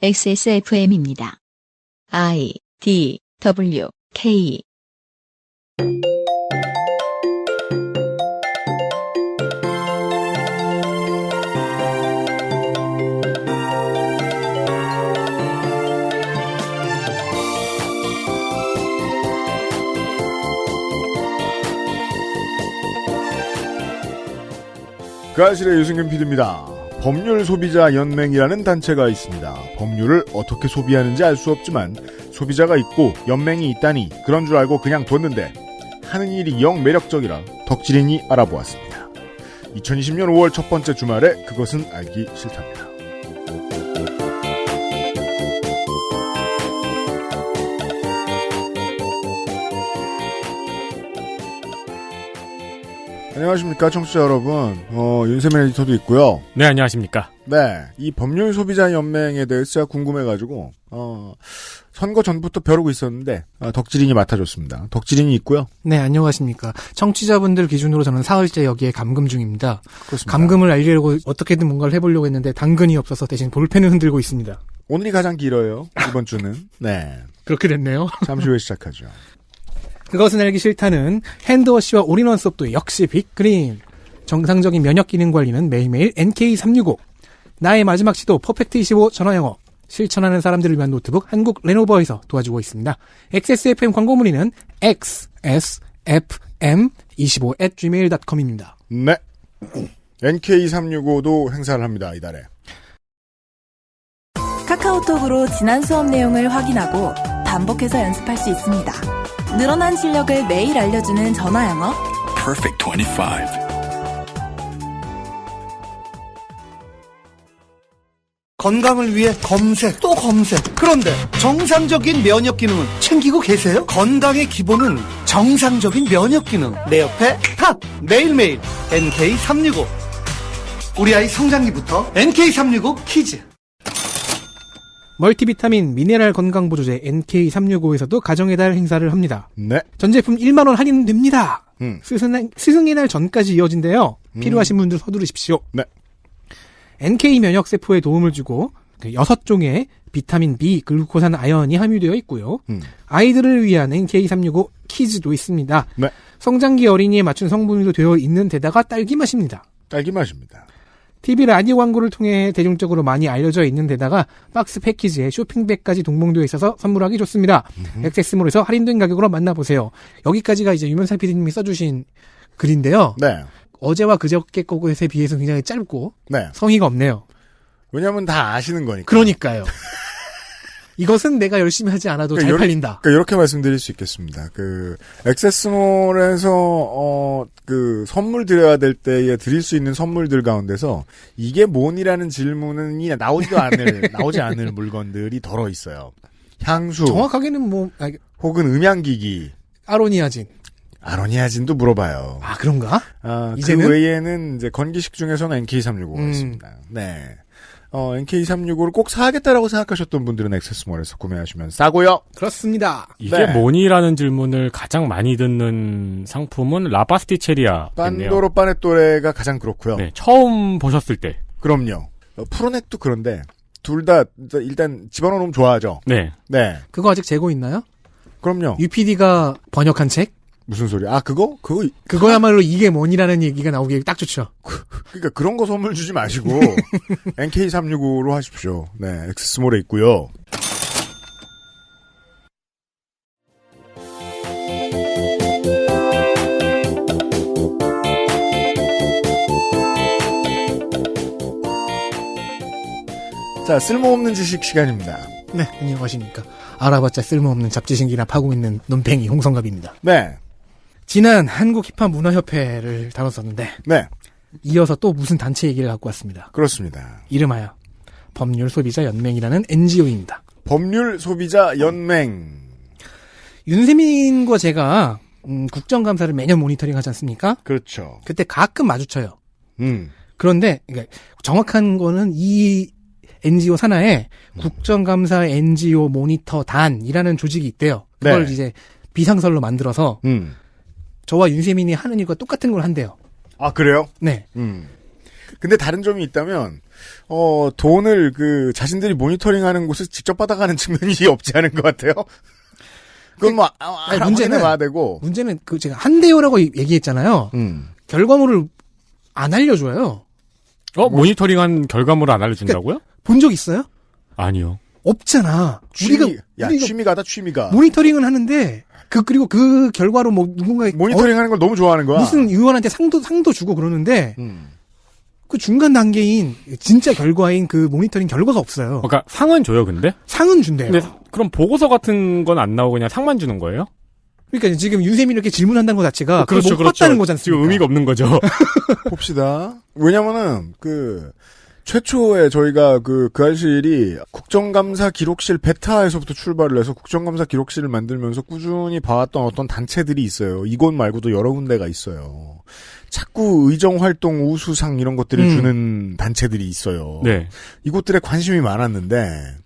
XSFM입니다. I, D, W, K. 그 아실의 유승균 PD입니다. 법률 소비자 연맹이라는 단체가 있습니다. 법률을 어떻게 소비하는지 알 수 없지만 소비자가 있고 연맹이 있다니 그런 줄 알고 그냥 뒀는데 하는 일이 영 매력적이라 덕질인이 알아보았습니다. 2020년 5월 첫 번째 주말에 그것은 알기 싫답니다. 안녕하십니까 청취자 여러분. 윤세민 에디터도 있고요. 네, 안녕하십니까. 네, 이 법률 소비자 연맹에 대해서 제가 궁금해가지고 선거 전부터 벼르고 있었는데 덕질인이 맡아줬습니다. 덕질인이 있고요. 네, 안녕하십니까. 청취자분들 기준으로 저는 사흘째 여기에 감금 중입니다. 그렇습니다. 감금을 알리려고 어떻게든 뭔가를 해보려고 했는데 당근이 없어서 대신 볼펜을 흔들고 있습니다. 오늘이 가장 길어요. 이번 주는. 네. 그렇게 됐네요. 잠시 후에 시작하죠. 그것은 알기 싫다는 핸드워시와 올인원 수업도 역시 빅그린. 정상적인 면역 기능 관리는 매일매일 NK365. 나의 마지막 시도 퍼펙트25 전화영어. 실천하는 사람들을 위한 노트북 한국 레노버에서 도와주고 있습니다. XSFM 광고 문의는 xsfm25@gmail.com입니다. 네. NK365도 행사를 합니다. 이달에. 카카오톡으로 지난 수업 내용을 확인하고 반복해서 연습할 수 있습니다. 늘어난 실력을 매일 알려주는 전화영어 Perfect 25. 건강을 위해 검색 또 검색. 그런데 정상적인 면역 기능은 챙기고 계세요? 건강의 기본은 정상적인 면역 기능. 내 옆에 탑! 매일매일 NK365. 우리 아이 성장기부터 NK365 키즈. 멀티비타민 미네랄 건강보조제 NK365에서도 가정의 달 행사를 합니다. 네. 전 제품 1만원 할인됩니다. 음. 스승의 날 전까지 이어진대요. 필요하신 분들 서두르십시오. 네. NK 면역세포에 도움을 주고 6종의 비타민 B, 글루코산, 아연이 함유되어 있고요. 아이들을 위한 NK365 키즈도 있습니다. 네. 성장기 어린이에 맞춘 성분도 되어 있는 데다가 딸기 맛입니다. 딸기 맛입니다. TV 라디오 광고를 통해 대중적으로 많이 알려져 있는 데다가 박스 패키지에 쇼핑백까지 동봉되어 있어서 선물하기 좋습니다. 액세스몰에서 할인된 가격으로 만나보세요. 여기까지가 이제 유면상 PD님이 써주신 글인데요. 네. 어제와 그저께 것에 비해서 굉장히 짧고 네. 성의가 없네요. 왜냐면 다 아시는 거니까. 그러니까요. 이것은 내가 열심히 하지 않아도 잘 팔린다. 그러니까 이렇게 말씀드릴 수 있겠습니다. 액세스몰에서 선물 드려야 될 때에 드릴 수 있는 선물들 가운데서 이게 뭔이라는 질문이 나오지 않을 물건들이 덜어 있어요. 향수. 정확하게는 혹은 음향기기. 아로니아진도 물어봐요. 아, 그런가? 이제는? 그 외에는 이제 건기식 중에서는 NK365가 있습니다. 네. NK365를 꼭 사야겠다라고 생각하셨던 분들은 액세스몰에서 구매하시면 싸고요. 그렇습니다. 이게 네. 뭐니라는 질문을 가장 많이 듣는 상품은 라파스티체리아. 빤도로 빠네토레가 가장 그렇고요. 네, 처음 보셨을 때. 그럼요. 프로넥도 그런데 둘 다 일단 집어넣어 놓으면 좋아하죠. 네. 네. 그거 아직 재고 있나요? 그럼요. UPD가 번역한 책? 무슨 소리? 그거야말로 이게 뭐니라는 얘기가 나오기 딱 좋죠. 그러니까 그런 거 선물 주지 마시고 NK365로 하십시오. 네, 액세스몰에 있고요. 자, 쓸모없는 지식 시간입니다. 네, 안녕하십니까. 알아봤자 쓸모없는 잡지신기나 파고 있는 논팽이 홍성갑입니다. 네. 지난 한국 힙합 문화협회를 다뤘었는데 네. 이어서 또 무슨 단체 얘기를 갖고 왔습니다. 그렇습니다. 이름하여 법률 소비자 연맹이라는 NGO입니다. 법률 소비자 연맹. 윤세민과 제가 국정감사를 매년 모니터링 하지 않습니까? 그렇죠. 그때 가끔 마주쳐요. 그런데 그러니까 정확한 거는 이 NGO 산하에 국정감사 NGO 모니터단이라는 조직이 있대요. 그걸 네. 이제 비상설로 만들어서 저와 윤세민이 하는 일과 똑같은 걸 한대요. 아, 그래요? 네. 근데 다른 점이 있다면, 돈을 자신들이 모니터링하는 곳을 직접 받아가는 측면이 없지 않은 것 같아요. 그건 뭐, 문제는 봐야 되고. 문제는 제가 한대요라고 얘기했잖아요. 결과물을 안 알려줘요. 모니터링한 결과물을 안 알려준다고요? 본 적 있어요? 아니요. 없잖아. 취미가다, 취미가. 모니터링은 하는데, 그리고 그 결과로 뭐 누군가. 모니터링 하는 걸 너무 좋아하는 거야. 무슨 의원한테 상도 주고 그러는데, 그 중간 단계인, 진짜 결과인 그 모니터링 결과가 없어요. 그러니까 상은 줘요, 근데? 상은 준대요. 근데 그럼 보고서 같은 건 안 나오고 그냥 상만 주는 거예요? 그러니까 지금 윤세민 이렇게 질문한다는 것 자체가. 그렇죠, 못 봤다는 거지 않습니까? 지금 의미가 없는 거죠. 봅시다. 왜냐면은, 최초에 저희가 그 알실이 국정감사 기록실 베타에서부터 출발을 해서 국정감사 기록실을 만들면서 꾸준히 봐왔던 어떤 단체들이 있어요. 이곳 말고도 여러 군데가 있어요. 자꾸 의정활동 우수상 이런 것들을 주는 단체들이 있어요. 네. 이곳들에 관심이 많았는데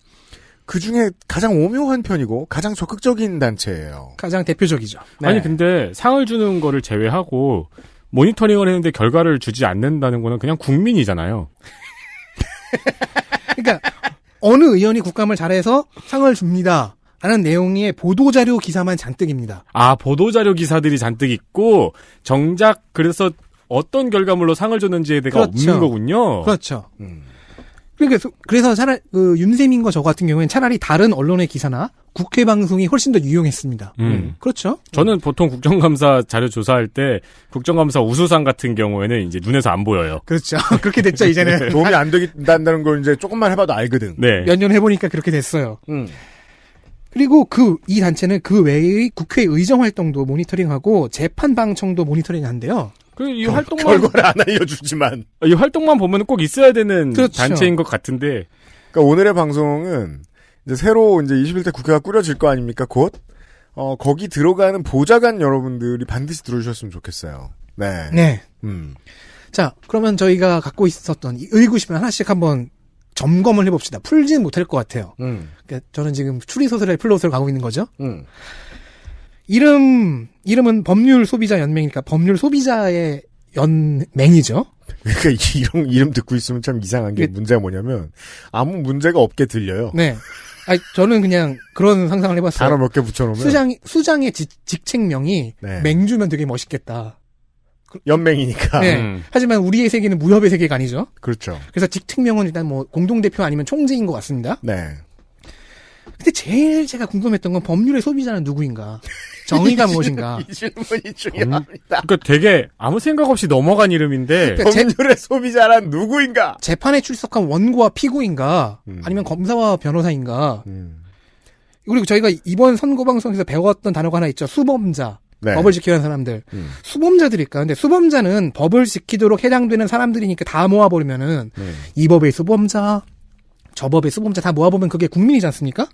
그 중에 가장 오묘한 편이고 가장 적극적인 단체예요. 가장 대표적이죠. 네. 아니 근데 상을 주는 거를 제외하고 모니터링을 했는데 결과를 주지 않는다는 거는 그냥 국민이잖아요. 그러니까 어느 의원이 국감을 잘해서 상을 줍니다. 라는 내용의 보도자료 기사만 잔뜩입니다. 아, 보도자료 기사들이 잔뜩 있고 정작 그래서 어떤 결과물로 상을 줬는지에 대해서 그렇죠. 없는 거군요. 그렇죠. 그래서 차라리 윤세민과 저 같은 경우에는 차라리 다른 언론의 기사나 국회 방송이 훨씬 더 유용했습니다. 그렇죠. 저는 보통 국정감사 자료 조사할 때 국정감사 우수상 같은 경우에는 이제 눈에서 안 보여요. 그렇죠. 그렇게 됐죠, 이제는. 도움이 안 된다는 걸 이제 조금만 해봐도 알거든. 네. 몇 년 해보니까 그렇게 됐어요. 그리고 이 단체는 그 외의 국회 의정 활동도 모니터링하고 재판 방청도 모니터링한대요. 이 활동만 결과를 안 알려주지만 이 활동만 보면 꼭 있어야 되는 그렇죠. 단체인 것 같은데. 그러니까 오늘의 방송은 이제 새로 이제 21대 국회가 꾸려질 거 아닙니까? 곧 거기 들어가는 보좌관 여러분들이 반드시 들어주셨으면 좋겠어요. 네. 네. 자, 그러면 저희가 갖고 있었던 이 의구심을 하나씩 한번 점검을 해봅시다. 풀지는 못할 것 같아요. 그러니까 저는 지금 추리소설의 플롯을 가고 있는 거죠. 이름은 법률 소비자 연맹이니까 법률 소비자의 연맹이죠. 그러니까 이름 듣고 있으면 참 이상한 게 문제가 뭐냐면 아무 문제가 없게 들려요. 네. 저는 그냥 그런 상상을 해봤어요. 단어 몇 개 붙여놓으면 수장의 직책명이 네. 맹주면 되게 멋있겠다. 연맹이니까. 네. 하지만 우리의 세계는 무협의 세계가 아니죠. 그렇죠. 그래서 직책명은 일단 뭐 공동대표 아니면 총재인 것 같습니다. 네. 근데 제일 제가 궁금했던 건 법률의 소비자는 누구인가? 정의가 무엇인가? 이 질문이 중요합니다. 그러니까 되게 아무 생각 없이 넘어간 이름인데 법률의 소비자란 누구인가? 재판에 출석한 원고와 피고인가? 아니면 검사와 변호사인가? 그리고 저희가 이번 선거방송에서 배웠던 단어가 하나 있죠. 수범자. 네. 법을 지키는 사람들. 수범자들일까? 근데 수범자는 법을 지키도록 해당되는 사람들이니까 다 모아버리면은 이 법의 수범자, 저 법의 수범자 다 모아보면 그게 국민이지 않습니까?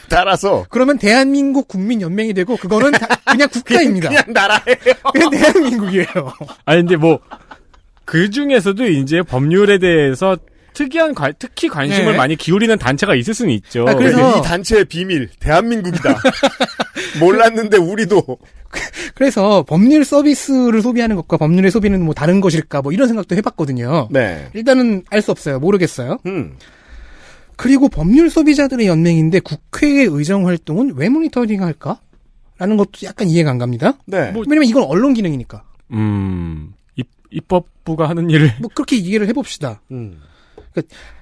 따라서 그러면 대한민국 국민연맹이 되고 그거는 그냥 국가입니다. 그냥 나라예요. 그냥 대한민국이에요. 아니 근데 뭐 그 중에서도 이제 법률에 대해서 특히 관심을 네. 많이 기울이는 단체가 있을 수는 있죠. 그래서 이 단체의 비밀 대한민국이다. 몰랐는데 우리도 그래서 법률 서비스를 소비하는 것과 법률의 소비는 뭐 다른 것일까 뭐 이런 생각도 해봤거든요. 네. 일단은 알 수 없어요. 모르겠어요. 그리고 법률 소비자들의 연맹인데 국회의 의정 활동은 왜 모니터링 할까? 라는 것도 약간 이해가 안 갑니다. 네. 왜냐면 이건 언론 기능이니까. 입법부가 하는 일을 뭐 그렇게 이해를 해봅시다.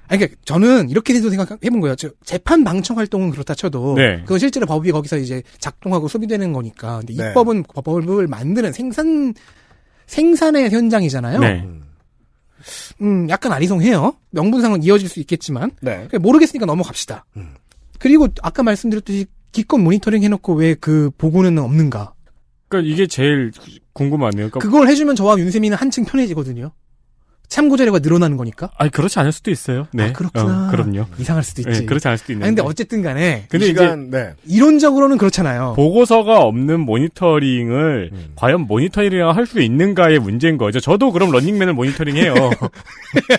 그러니까 저는 이렇게 생각해본 거예요. 재판 방청 활동은 그렇다 쳐도 네. 그건 실제로 법이 거기서 이제 작동하고 소비되는 거니까. 근데 네. 입법은 법을 만드는 생산의 현장이잖아요. 네. 약간 아리송해요. 명분상은 이어질 수 있겠지만 네. 모르겠으니까 넘어갑시다. 그리고 아까 말씀드렸듯이 기껏 모니터링 해놓고 왜 그 보고는 없는가? 그러니까 이게 제일 궁금하네요. 그러니까 그걸 해주면 저와 윤세민은 한층 편해지거든요. 참고 자료가 늘어나는 거니까. 아니 그렇지 않을 수도 있어요. 네. 그렇구나. 그럼요. 이상할 수도 있지. 네, 그렇지 않을 수도 있는데. 근데 어쨌든 간에 근데 네. 이론적으로는 그렇잖아요. 보고서가 없는 모니터링을 과연 모니터링을 할 수 있는가의 문제인 거죠. 저도 그럼 런닝맨을 모니터링해요.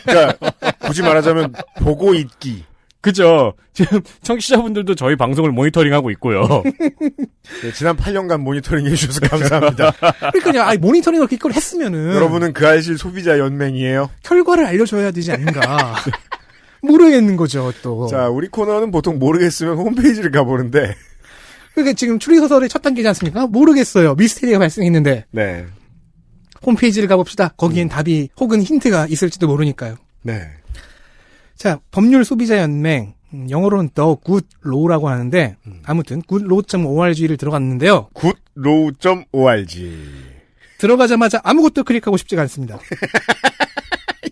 그러니까 굳이 말하자면 보고 있기. 그죠. 지금 청취자분들도 저희 방송을 모니터링하고 있고요. 네, 지난 8년간 모니터링 해주셔서 감사합니다. 그러니까요. 아니, 모니터링을 기껏 했으면은. 여러분은 그 알실 소비자 연맹이에요. 결과를 알려줘야 되지 않는가. 모르겠는 거죠, 또. 자, 우리 코너는 보통 모르겠으면 홈페이지를 가보는데. 그러니까 지금 추리소설의 첫 단계지 않습니까? 모르겠어요. 미스테리가 발생했는데. 네. 홈페이지를 가봅시다. 거기엔 답이 혹은 힌트가 있을지도 모르니까요. 네. 자, 법률 소비자 연맹. 영어로는 The Good Law라고 하는데, 아무튼, goodlaw.org를 들어갔는데요. goodlaw.org. 들어가자마자 아무것도 클릭하고 싶지가 않습니다.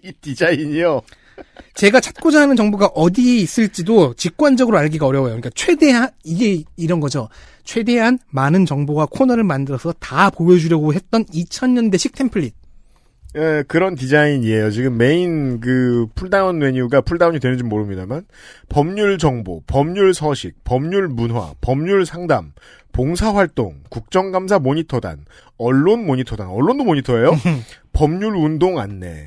이 디자인이요. 제가 찾고자 하는 정보가 어디에 있을지도 직관적으로 알기가 어려워요. 그러니까 최대한, 이게 이런 거죠. 최대한 많은 정보와 코너를 만들어서 다 보여주려고 했던 2000년대식 템플릿. 예, 그런 디자인이에요. 지금 메인 풀다운 메뉴가 풀다운이 되는지 모릅니다만, 법률 정보, 법률 서식, 법률 문화, 법률 상담, 봉사활동, 국정감사 모니터단, 언론 모니터단, 언론도 모니터예요? 법률 운동 안내.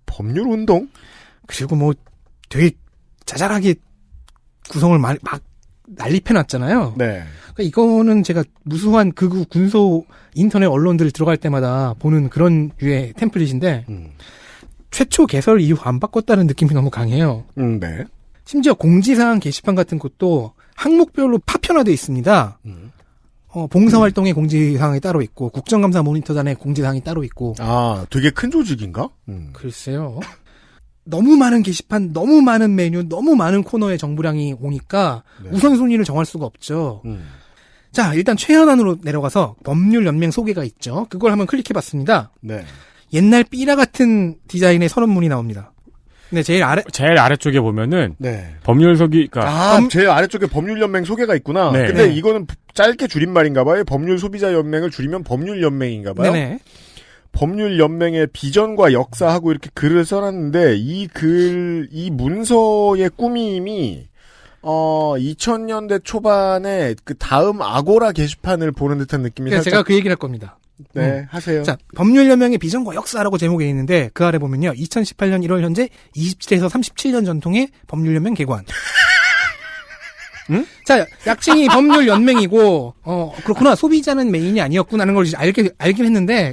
법률 운동? 그리고 뭐 되게 자잘하게 구성을 막 난립해놨잖아요. 네. 그러니까 이거는 제가 무수한 극우 군소 인터넷 언론들 들어갈 때마다 보는 그런 류의 템플릿인데 최초 개설 이후 안 바꿨다는 느낌이 너무 강해요. 네. 심지어 공지사항 게시판 같은 것도 항목별로 파편화되어 있습니다. 봉사활동의 공지사항이 따로 있고 국정감사 모니터단의 공지사항이 따로 있고. 아, 되게 큰 조직인가? 글쎄요. 너무 많은 게시판, 너무 많은 메뉴, 너무 많은 코너의 정보량이 오니까 네. 우선순위를 정할 수가 없죠. 자, 일단 최하단으로 내려가서 법률 연맹 소개가 있죠. 그걸 한번 클릭해봤습니다. 네. 옛날 삐라 같은 디자인의 선언문이 나옵니다. 네, 제일 아래쪽에 보면은 네. 법률 소기, 그러니까 제일 아래쪽에 법률연맹 소개가 있구나. 네. 근데 네. 이거는 짧게 줄임말인가 봐요. 법률 소비자 연맹을 줄이면 법률연맹인가 봐요. 네네. 법률연맹의 비전과 역사하고 이렇게 글을 써놨는데 이 문서의 꾸밈이 2000년대 초반에 그 다음 아고라 게시판을 보는 듯한 느낌이 그래서 살짝. 제가 그 얘기를 할 겁니다. 네, 하세요. 자, 법률연맹의 비전과 역사라고 제목에 있는데 그 아래 보면요. 2018년 1월 현재 27에서 37년 전통의 법률연맹 개관. 응? 자, 약칭이 법률연맹이고 그렇구나. 소비자는 메인이 아니었구나 하는 걸 알긴 했는데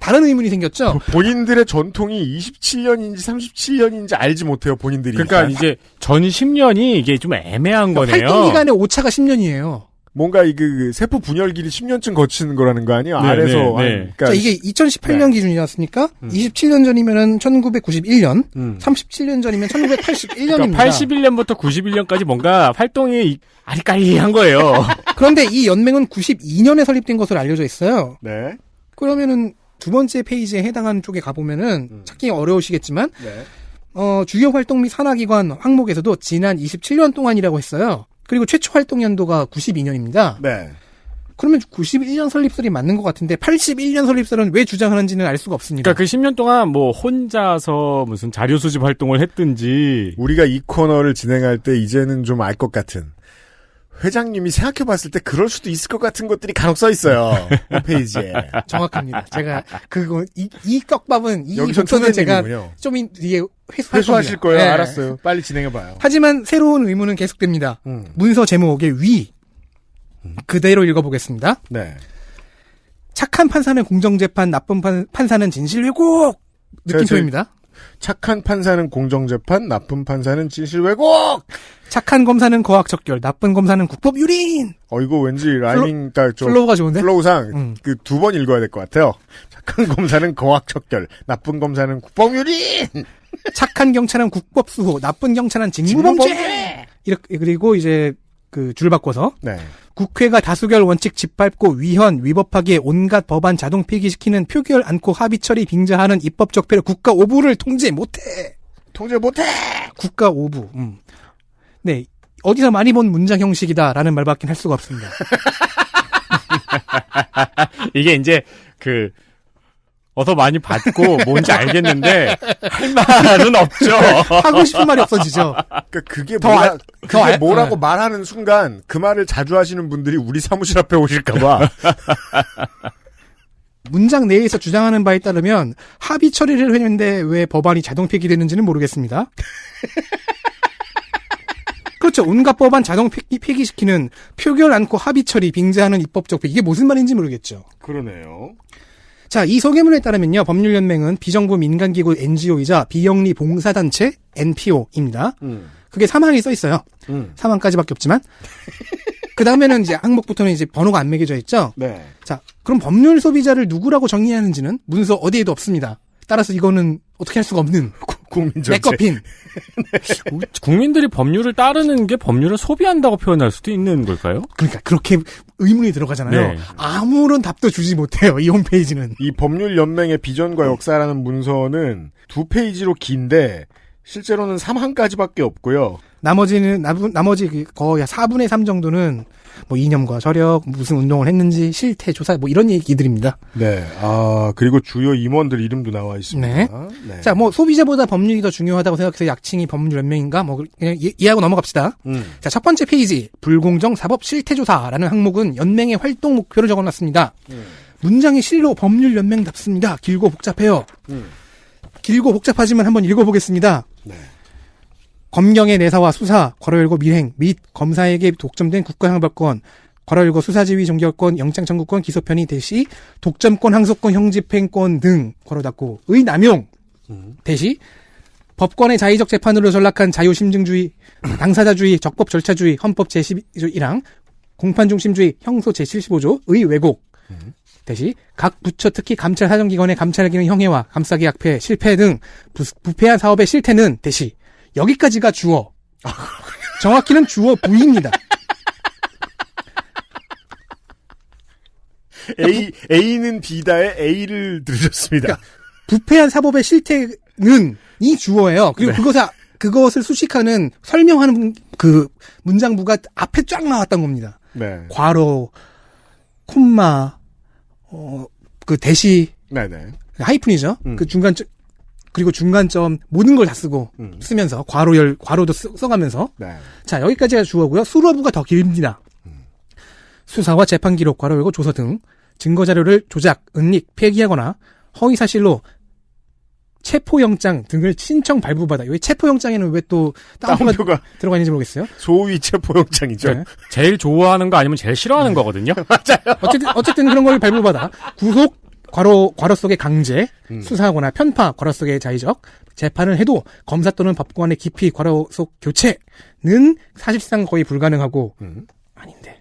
다른 의문이 생겼죠. 본인들의 전통이 27년인지 37년인지 알지 못해요. 본인들이. 그러니까 이제 전 10년이 이게 좀 애매한 거네요. 활동 기간의 오차가 10년이에요. 뭔가 그 세포 분열기를 10년쯤 거치는 거라는 거 아니에요? 네, 아래서. 네. 그러니까 자, 이게 2018년 기준이었으니까 27년 전이면은 1991년, 37년 전이면 1981년입니다. 그러니까 81년부터 91년까지 뭔가 활동이 아리까리한 거예요. 그런데 이 연맹은 92년에 설립된 것으로 알려져 있어요. 네. 그러면은 두 번째 페이지에 해당하는 쪽에 가보면은 찾기 어려우시겠지만 네. 주요 활동 및 산하기관 항목에서도 지난 27년 동안이라고 했어요. 그리고 최초 활동 연도가 92년입니다. 네. 그러면 91년 설립설이 맞는 것 같은데 81년 설립설은 왜 주장하는지는 알 수가 없습니다. 그러니까 그 10년 동안 뭐 혼자서 무슨 자료 수집 활동을 했든지 우리가 이 코너를 진행할 때 이제는 좀 알 것 같은 회장님이 생각해봤을 때 그럴 수도 있을 것 같은 것들이 간혹 써 있어요. 홈페이지에. 정확합니다. 제가 이 떡밥은 이 여기선 부분은 제가 초대님이군요. 좀 뒤에 회수하실 거예요. 네. 알았어요. 빨리 진행해봐요. 하지만 새로운 의문은 계속됩니다. 문서 제목의 위 그대로 읽어보겠습니다. 네. 착한 판사는 공정재판, 나쁜 판사는 진실왜곡 느낌표입니다. 착한 판사는 공정재판, 나쁜 판사는 진실왜곡! 착한 검사는 거학척결, 나쁜 검사는 국법유린. 이거 왠지 라이밍, 플로우가 좋은데? 플로우상, 두 번 읽어야 될 것 같아요. 착한 검사는 거학척결, 나쁜 검사는 국법유린! 착한 경찰은 국법수호, 나쁜 경찰은 직무범죄! 이렇게, 그리고 이제, 줄 바꿔서. 네. 국회가 다수결 원칙 짓밟고 위헌, 위법하게 온갖 법안 자동 폐기시키는 표결 않고 합의 처리 빙자하는 입법 적폐로 국가 오부를 통제 못해! 국가 오부. 네. 어디서 많이 본 문장 형식이다라는 말밖에 할 수가 없습니다. 이게 이제 어서 많이 받고 뭔지 알겠는데 할 말은 없죠. 하고 싶은 말이 없어지죠. 그러니까 그게 뭐라고 말하는 순간 그 말을 자주 하시는 분들이 우리 사무실 앞에 오실까봐. 문장 내에서 주장하는 바에 따르면 합의 처리를 했는데 왜 법안이 자동 폐기되는지는 모르겠습니다. 그렇죠. 온갖 법안 자동 폐기시키는 표결 않고 합의 처리 빙자하는 입법적 이게 무슨 말인지 모르겠죠. 그러네요. 자, 이 소개문에 따르면요. 법률연맹은 비정부 민간기구 NGO이자 비영리 봉사단체 NPO입니다. 그게 사망이 써 있어요. 사망까지밖에 없지만. 그 다음에는 이제 항목부터는 이제 번호가 안 매겨져 있죠. 네. 자, 그럼 법률 소비자를 누구라고 정의하는지는 문서 어디에도 없습니다. 따라서 이거는 어떻게 할 수가 없는 국민 전체. 메커핀. 국민들이 법률을 따르는 게 법률을 소비한다고 표현할 수도 있는 걸까요? 그러니까 그렇게 의문이 들어가잖아요. 네. 아무런 답도 주지 못해요. 이 홈페이지는. 이 법률연맹의 비전과 역사라는 문서는 2페이지로 긴데 실제로는 3항까지밖에 없고요. 나머지 거의 4분의 3 정도는 뭐 이념과 저력, 무슨 운동을 했는지, 실태 조사, 뭐 이런 얘기들입니다. 네. 그리고 주요 임원들 이름도 나와 있습니다. 네. 네. 자, 뭐 소비자보다 법률이 더 중요하다고 생각해서 약칭이 법률연맹인가? 뭐 그냥 이해하고 넘어갑시다. 자, 첫 번째 페이지 불공정 사법 실태 조사라는 항목은 연맹의 활동 목표를 적어놨습니다. 문장이 실로 법률연맹답습니다. 길고 복잡해요. 길고 복잡하지만 한번 읽어보겠습니다. 네. 검경의 내사와 수사, 괄호열고 밀행 및 검사에게 독점된 국가형벌권, 괄호열고 수사지휘 종결권, 영장청구권, 기소편의 대시, 독점권, 항소권, 형집행권 등 괄호 닫고의 남용 대시, 법권의 자의적 재판으로 전락한 자유심증주의, 당사자주의, 적법 절차주의, 헌법 제12조이랑 공판중심주의, 형소 제75조의 왜곡 대시, 각 부처 특히 감찰 사정기관의 감찰 기능 형해와 감싸기 약패, 실패 등 부패한 사업의 실태는 대시. 여기까지가 주어. 정확히는 주어 부입니다. A는 B다에 A를 들으셨습니다. 그러니까 부패한 사법의 실태는 이 주어예요. 그리고 네. 그것을 수식하는 설명하는 그 문장부가 앞에 쫙 나왔던 겁니다. 네. 괄호, 콤마, 그 대시, 네네. 하이픈이죠. 그 중간점, 그리고 중간점 모든 걸 다 쓰면서 괄호도 써가면서 네. 자 여기까지가 주어고요. 수로부가 더 깁니다. 수사와 재판 기록, 괄호 열고 조서 등 증거 자료를 조작, 은닉, 폐기하거나 허위 사실로 체포영장 등을 신청 발부받아. 여기 체포영장에는 왜 또 따옴표가 들어가 있는지 모르겠어요. 소위 체포영장이죠. 네. 제일 좋아하는 거 아니면 제일 싫어하는 거거든요. 맞아요. 어쨌든 그런 걸 발부받아 구속 괄호 속의 강제, 수사하거나 편파, 괄호 속의 자의적, 재판을 해도 검사 또는 법관의 기피, 괄호 속 교체는 사실상 거의 불가능하고, 아닌데.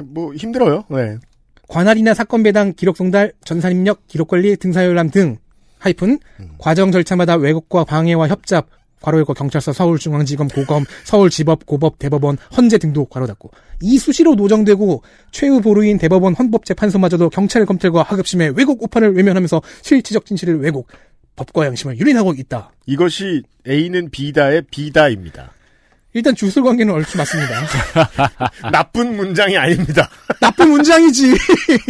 뭐, 힘들어요. 네. 관할이나 사건 배당, 기록 송달, 전산 입력, 기록 관리, 등사열람 등, 하이픈, 과정 절차마다 왜곡과 방해와 협잡, 괄호 열고 경찰서, 서울중앙지검, 고검, 서울지법, 고법, 대법원, 헌재 등도 괄호 닫고 이 수시로 노정되고 최후 보루인 대법원 헌법재판소마저도 경찰 검찰과 하급심의 왜곡 오판을 외면하면서 실체적 진실을 왜곡, 법과 양심을 유린하고 있다. 이것이 A는 B다의 B다입니다. 일단 주술 관계는 얼추 맞습니다. 나쁜 문장이 아닙니다. 나쁜 문장이지.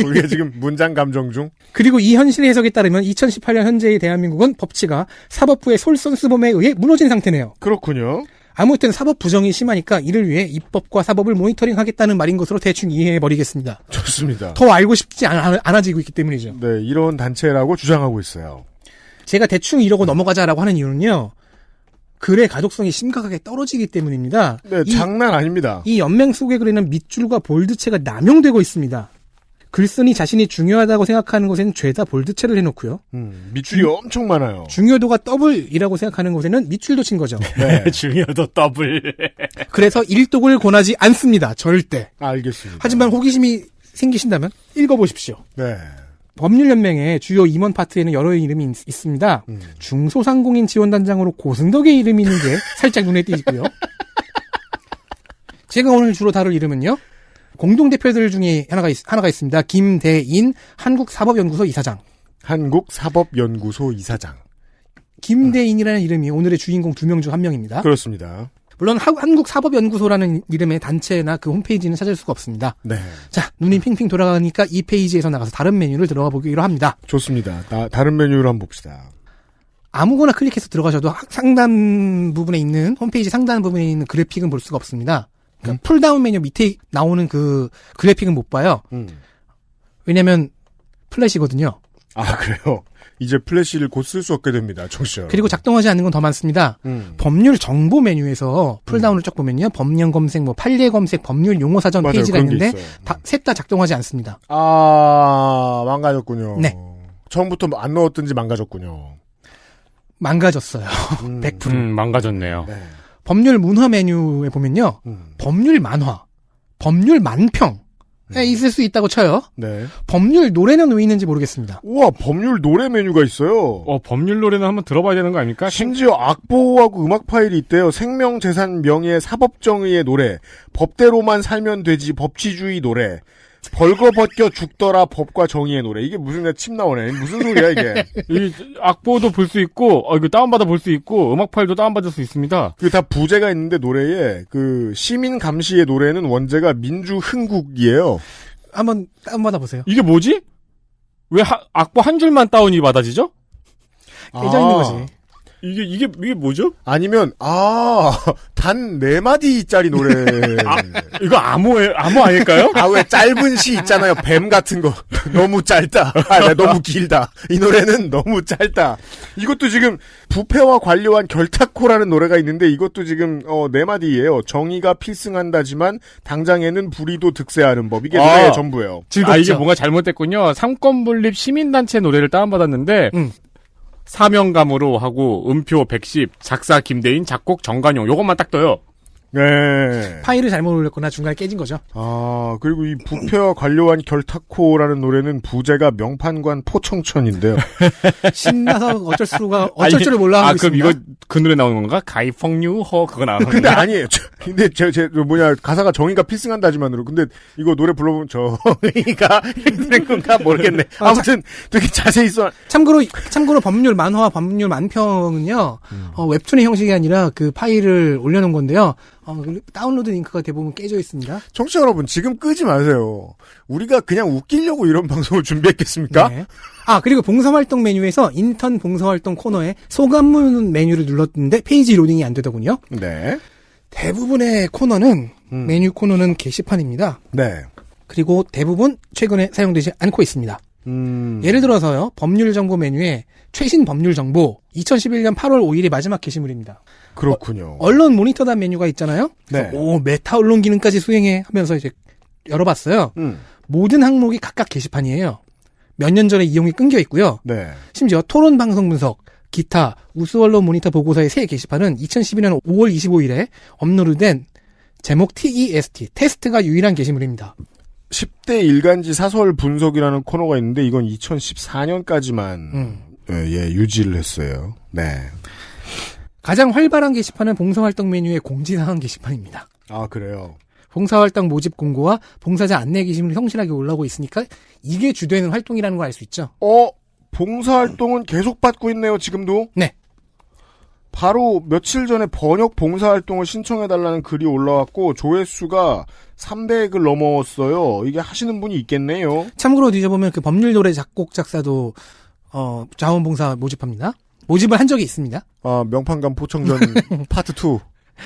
우리가 지금 문장 감정 중. 그리고 이 현실 해석에 따르면 2018년 현재의 대한민국은 법치가 사법부의 솔선수범에 의해 무너진 상태네요. 그렇군요. 아무튼 사법 부정이 심하니까 이를 위해 입법과 사법을 모니터링하겠다는 말인 것으로 대충 이해해버리겠습니다. 좋습니다. 더 알고 싶지 않아지고 있기 때문이죠. 네, 이런 단체라고 주장하고 있어요. 제가 대충 이러고 넘어가자라고 하는 이유는요. 글의 가독성이 심각하게 떨어지기 때문입니다. 네, 장난 아닙니다. 이 연맹 속의 글에는 밑줄과 볼드체가 남용되고 있습니다. 글쓴이 자신이 중요하다고 생각하는 곳에는 죄다 볼드체를 해놓고요. 밑줄이 엄청 많아요. 중요도가 더블이라고 생각하는 곳에는 밑줄도 친 거죠. 네. 중요도 더블. 그래서 일독을 권하지 않습니다. 절대. 알겠습니다. 하지만 호기심이 생기신다면 읽어보십시오. 네. 법률연맹의 주요 임원 파트에는 여러 이름이 있습니다. 중소상공인 지원단장으로 고승덕의 이름이 있는 게 살짝 눈에 띄고요. 제가 오늘 주로 다룰 이름은요. 공동대표들 중에 하나가 있습니다. 김대인 한국사법연구소 이사장. 한국사법연구소 이사장. 김대인이라는 이름이 오늘의 주인공 2명 중 1명입니다. 그렇습니다. 물론 한국사법연구소라는 이름의 단체나 그 홈페이지는 찾을 수가 없습니다. 네. 자, 눈이 핑핑 돌아가니까 이 페이지에서 나가서 다른 메뉴를 들어가 보기로 합니다. 좋습니다. 다른 메뉴로 한번 봅시다. 아무거나 클릭해서 들어가셔도 상단 부분에 있는 홈페이지 상단 부분에 있는 그래픽은 볼 수가 없습니다. 그러니까 풀다운 메뉴 밑에 나오는 그 그래픽은 못 봐요. 왜냐면 플래시거든요. 아, 그래요? 이제 플래시를 곧 쓸 수 없게 됩니다. 정시요. 그리고 작동하지 않는 건 더 많습니다. 법률 정보 메뉴에서 풀다운을 쫙 보면요. 법령 검색, 판례 검색, 법률 용어 사전 맞아요. 페이지가 그런 게 있는데 있어요. 셋 다 작동하지 않습니다. 아, 망가졌군요. 네. 처음부터 안 넣었든지 망가졌군요. 망가졌어요. 100%. 망가졌네요. 네. 법률 문화 메뉴에 보면요. 법률 만화, 법률 만평 있을 수 있다고 쳐요. 네. 법률 노래는 왜 있는지 모르겠습니다. 우와, 법률 노래 메뉴가 있어요. 법률 노래는 한번 들어봐야 되는 거 아닙니까? 심지어 악보하고 음악 파일이 있대요. 생명, 재산, 명예, 사법정의의 노래, 법대로만 살면 되지, 법치주의 노래, 벌거벗겨 죽더라, 법과 정의의 노래. 이게 무슨 침 나오네. 무슨 소리야 이게. 이 악보도 볼 수 있고, 이거 다운받아 볼 수 있고, 음악 파일도 다운받을 수 있습니다. 그 다 부제가 있는데 노래에 그 시민 감시의 노래는 원제가 민주 흥국이에요. 한번 다운받아 보세요. 이게 뭐지? 왜 악보 한 줄만 다운이 받아지죠? 깨져 있는 거지. 이게 뭐죠? 아니면 단 4마디짜리 노래. 이거 암호 아닐까요? 왜 짧은 시 있잖아요. 뱀 같은 거. 너무 짧다. 너무 길다. 이 노래는 너무 짧다. 이것도 지금 부패와 관료한 결탁코라는 노래가 있는데 이것도 지금 4마디예요. 정의가 필승한다지만 당장에는 불의도 득세하는 법. 이게 노래의 전부예요. 이게 뭔가 잘못됐군요. 삼권분립 시민단체 노래를 다운받았는데 사명감으로 하고 음표 110, 작사 김대인, 작곡 정관용 요것만 딱 떠요. 네. 파일을 잘못 올렸거나 중간에 깨진 거죠. 그리고 이 부패와 관료한 결탁코라는 노래는 부제가 명판관 포청천인데요. 신나서 어쩔 줄을 몰라 하고 그럼 있습니다. 이거 그 노래 나오는 건가? 가이펑유허 그거 나오는 건가? 근데 아니에요. 근데 가사가 정의가 필승한다지만으로. 근데 이거 노래 불러보면 정의가 힘든 건가 모르겠네. 아무튼 되게 자세히 써. 참고로 법률 만화와 법률 만평은요, 웹툰의 형식이 아니라 그 파일을 올려놓은 건데요. 다운로드 링크가 대부분 깨져 있습니다. 청취자 여러분, 지금 끄지 마세요. 우리가 그냥 웃기려고 이런 방송을 준비했겠습니까? 네. 그리고 봉사활동 메뉴에서 인턴 봉사활동 코너에 소감문 메뉴를 눌렀는데 페이지 로딩이 안 되더군요. 네. 대부분의 코너는, 메뉴 코너는 게시판입니다. 네. 그리고 대부분 최근에 사용되지 않고 있습니다. 예를 들어서요, 법률 정보 메뉴에 최신 법률 정보 2011년 8월 5일의 마지막 게시물입니다. 그렇군요. 언론 모니터단 메뉴가 있잖아요. 네. 메타 언론 기능까지 수행해 하면서 이제 열어봤어요. 모든 항목이 각각 게시판이에요. 몇 년 전에 이용이 끊겨 있고요. 네. 심지어 토론 방송 분석, 기타, 우수 언론 모니터 보고서의 새 게시판은 2012년 5월 25일에 업로드된 제목 TEST, 테스트가 유일한 게시물입니다. 10대 일간지 사설 분석이라는 코너가 있는데 이건 2014년까지만 유지를 했어요. 네. 가장 활발한 게시판은 봉사활동 메뉴의 공지사항 게시판입니다. 그래요? 봉사활동 모집 공고와 봉사자 안내 게시물이 성실하게 올라오고 있으니까 이게 주되는 활동이라는 걸 알 수 있죠. 봉사활동은 계속 받고 있네요, 지금도? 네. 바로 며칠 전에 번역 봉사활동을 신청해달라는 글이 올라왔고 조회수가 300을 넘었어요. 이게 하시는 분이 있겠네요. 참고로 뒤져보면 그 법률 노래 작곡 작사도 자원봉사 모집합니다. 모집을 한 적이 있습니다. 명판관 포청전 파트 2.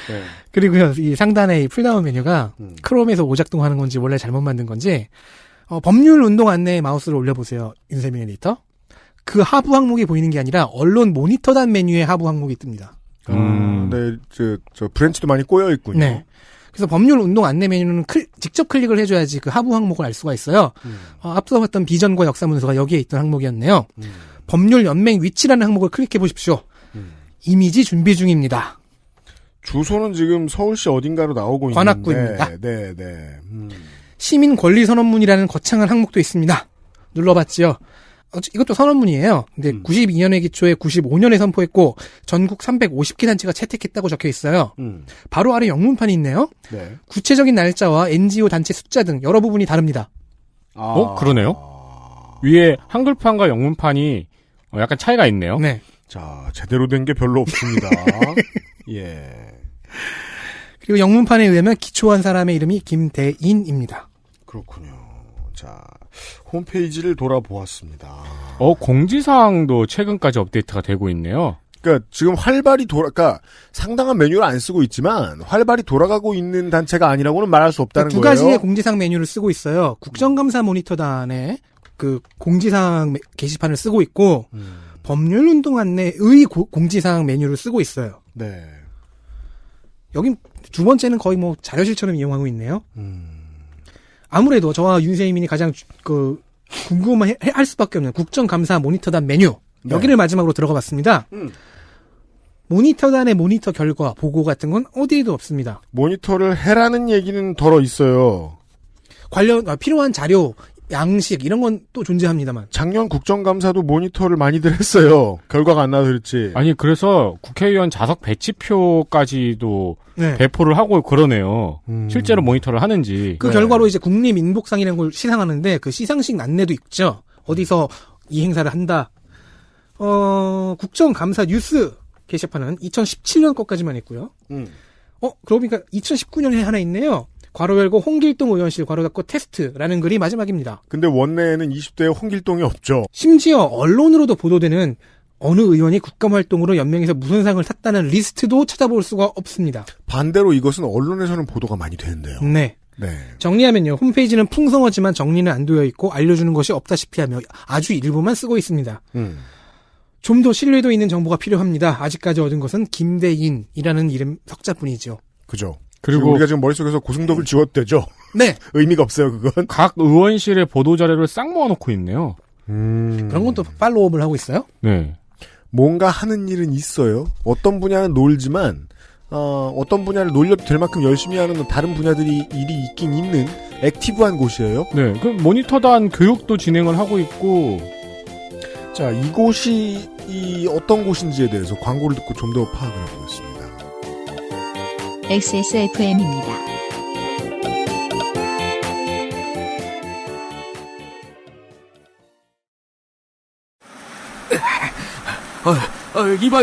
네. 그리고요, 이 상단에 이 풀다운 메뉴가 크롬에서 오작동하는 건지 원래 잘못 만든 건지 법률 운동 안내에 마우스를 올려보세요. 윤세민 에디터. 그 하부 항목이 보이는 게 아니라 언론 모니터단 메뉴의 하부 항목이 뜹니다. 네, 저 브랜치도 많이 꼬여 있군요. 네. 그래서 법률 운동 안내 메뉴는 직접 클릭을 해줘야지 그 하부 항목을 알 수가 있어요. 앞서 봤던 비전과 역사 문서가 여기에 있던 항목이었네요. 법률 연맹 위치라는 항목을 클릭해 보십시오. 이미지 준비 중입니다. 주소는 지금 서울시 어딘가로 나오고 관악구입니다. 있는데. 네. 시민 권리 선언문이라는 거창한 항목도 있습니다. 눌러봤지요. 이것도 선언문이에요. 근데 92년에 기초에 95년에 선포했고 전국 350개 단체가 채택했다고 적혀 있어요. 바로 아래 영문판이 있네요. 네. 구체적인 날짜와 NGO 단체 숫자 등 여러 부분이 다릅니다. 그러네요. 위에 한글판과 영문판이 약간 차이가 있네요. 네. 자, 제대로 된 게 별로 없습니다. 예. 그리고 영문판에 의하면 기초한 사람의 이름이 김대인입니다. 그렇군요. 자, 홈페이지를 돌아보았습니다. 공지사항도 최근까지 업데이트가 되고 있네요. 그러니까 지금 활발히 그러니까 상당한 메뉴를 안 쓰고 있지만 활발히 돌아가고 있는 단체가 아니라고는 말할 수 없다는 두 거예요. 가지의 공지사항 메뉴를 쓰고 있어요. 국정감사 모니터단에 그 공지사항 게시판을 쓰고 있고 법률운동 안내의 공지사항 메뉴를 쓰고 있어요. 네. 여긴 두 번째는 거의 뭐 자료실처럼 이용하고 있네요. 아무래도 저와 윤세민이 가장 궁금한 할 수밖에 없는 국정감사 모니터단 메뉴. 네. 여기를 마지막으로 들어가 봤습니다. 모니터단의 모니터 결과, 보고 같은 건 어디에도 없습니다. 모니터를 해라는 얘기는 덜어 있어요. 필요한 자료, 양식, 이런 건 또 존재합니다만. 작년 국정감사도 모니터를 많이들 했어요. 결과가 안 나와서 그렇지. 아니 그래서 국회의원 자석 배치표까지도 네. 배포를 하고 그러네요. 실제로 모니터를 하는지. 그 네. 결과로 이제 국립인복상이라는 걸 시상하는데 그 시상식 안내도 있죠. 어디서 이 행사를 한다. 국정감사 뉴스 게시판은 2017년 것까지만 있고요. 그러고 보니까 2019년에 하나 있네요. 괄호 열고 홍길동 의원실 괄호 닫고 테스트라는 글이 마지막입니다. 근데 원내에는 20대에 홍길동이 없죠. 심지어 언론으로도 보도되는 어느 의원이 국감활동으로 연맹에서 무슨 상을 탔다는 리스트도 찾아볼 수가 없습니다. 반대로 이것은 언론에서는 보도가 많이 되는데요. 네. 네. 정리하면요. 홈페이지는 풍성하지만 정리는 안 되어 있고 알려주는 것이 없다시피 하며 아주 일부만 쓰고 있습니다. 좀 더 신뢰도 있는 정보가 필요합니다. 아직까지 얻은 것은 김대인이라는 이름 석자뿐이죠. 그죠. 그리고 우리가 지금 머릿속에서 고승덕을 지웠대죠. 네. 의미가 없어요, 그건. 각 의원실의 보도 자료를 싹 모아놓고 있네요. 그런 건 또 팔로우업을 하고 있어요? 네. 뭔가 하는 일은 있어요. 어떤 분야는 놀지만 어떤 분야를 놀려도 될 만큼 열심히 하는 다른 분야들이 일이 있긴 있는 액티브한 곳이에요. 네. 그 모니터단 교육도 진행을 하고 있고. 자, 이곳이 어떤 곳인지에 대해서 광고를 듣고 좀 더 파악을 해보겠습니다. XSFM입니다.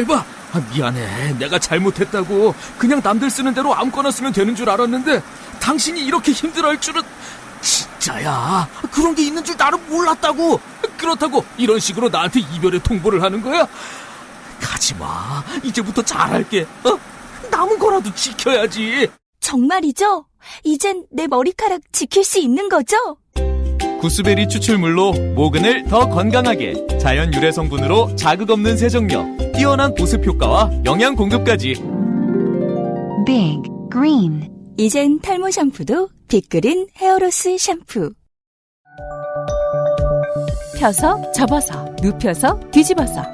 이봐. 미안해. 내가 잘못했다고. 그냥 남들 쓰는 대로 아무거나 쓰면 되는 줄 알았는데 당신이 이렇게 힘들어할 줄은. 진짜야. 그런 게 있는 줄 나는 몰랐다고. 그렇다고 이런 식으로 나한테 이별의 통보를 하는 거야? 가지마. 이제부터 잘할게. 남은 거라도 지켜야지. 정말이죠? 이젠 내 머리카락 지킬 수 있는 거죠? 구스베리 추출물로 모근을 더 건강하게, 자연 유래 성분으로 자극 없는 세정력, 뛰어난 보습 효과와 영양 공급까지. Big Green. 이젠 탈모 샴푸도 빅그린 헤어로스 샴푸. 펴서 접어서 눕혀서 뒤집어서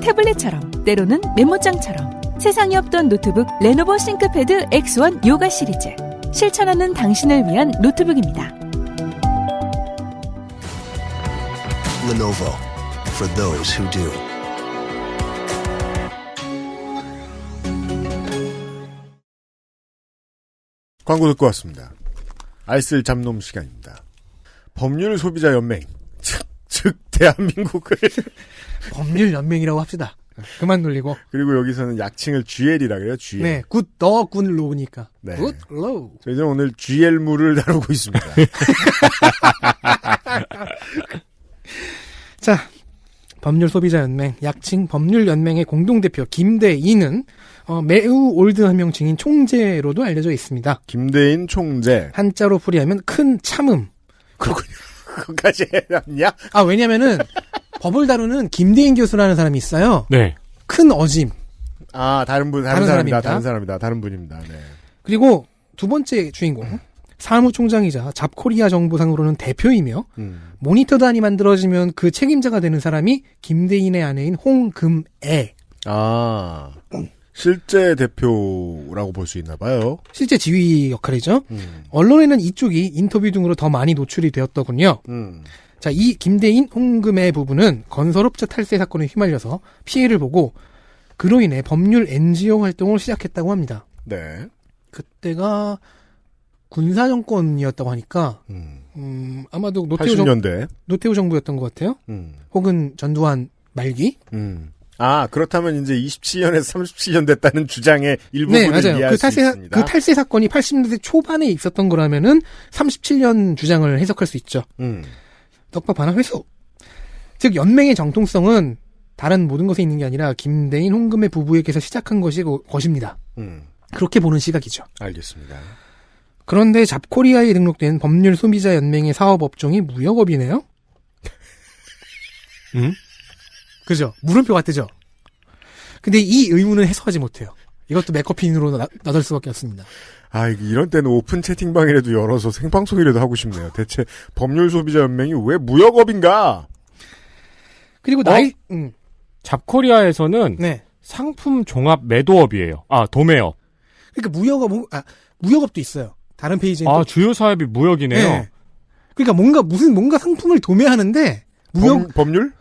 태블릿처럼 때로는 메모장처럼 세상에 없던 노트북 레노버 싱크패드 X1 요가 시리즈. 실천하는 당신을 위한 노트북입니다. Lenovo for those who do. 광고 듣고 왔습니다. 알쓸 잡놈 시간입니다. 법률 소비자 연맹, 즉 대한민국을 법률 연맹이라고 합시다. 그만 놀리고. 그리고 여기서는 약칭을 GL이라 그래요. GL. 네, 굿 로우니까. 네. 굿 로우. 저희는 오늘 GL물을 다루고 있습니다. 자, 법률소비자연맹, 약칭 법률연맹의 공동대표 김대인은 매우 올드한 명칭인 총재로도 알려져 있습니다. 김대인 총재. 한자로 풀이하면 큰 참음. 그렇군요. 그것까지 해놨냐? 왜냐면은 법을 다루는 김대인 교수라는 사람이 있어요. 네. 큰 어짐. 다른 사람입니다. 다른 분입니다. 네. 그리고 두 번째 주인공. 사무총장이자 잡코리아 정부상으로는 대표이며 모니터단이 만들어지면 그 책임자가 되는 사람이 김대인의 아내인 홍금애. 실제 대표라고 볼 수 있나 봐요. 실제 지휘 역할이죠. 언론에는 이쪽이 인터뷰 등으로 더 많이 노출이 되었더군요. 자, 이 김대인, 홍금애 부부는 건설업체 탈세 사건에 휘말려서 피해를 보고 그로 인해 법률 NGO 활동을 시작했다고 합니다. 네. 그때가 군사정권이었다고 하니까 아마도 노태우 정부였던 것 같아요. 혹은 전두환 말기. 그렇다면 이제 27년에서 37년 됐다는 주장의 일부분을 맞아요. 이해할 수 있습니다. 그 탈세 사건이 80년대 초반에 있었던 거라면은 37년 주장을 해석할 수 있죠. 떡밥 하나 회수. 즉 연맹의 정통성은 다른 모든 것에 있는 게 아니라 김대인, 홍금애 부부에게서 시작한 것입니다. 그렇게 보는 시각이죠. 알겠습니다. 그런데 잡코리아에 등록된 법률 소비자 연맹의 사업 업종이 무역업이네요. 그죠? 물음표 같으죠? 근데 이 의문은 해소하지 못해요. 이것도 맥커핀으로 나설 수밖에 없습니다. 아, 이런 때는 오픈 채팅방이라도 열어서 생방송이라도 하고 싶네요. 대체 법률 소비자 연맹이 왜 무역업인가? 그리고 잡코리아에서는 네. 상품 종합 매도업이에요. 아, 도매업. 그러니까 무역업도 있어요. 다른 페이지에. 아, 주요 사업이 무역이네요. 네. 그러니까 뭔가 상품을 도매하는데 법률?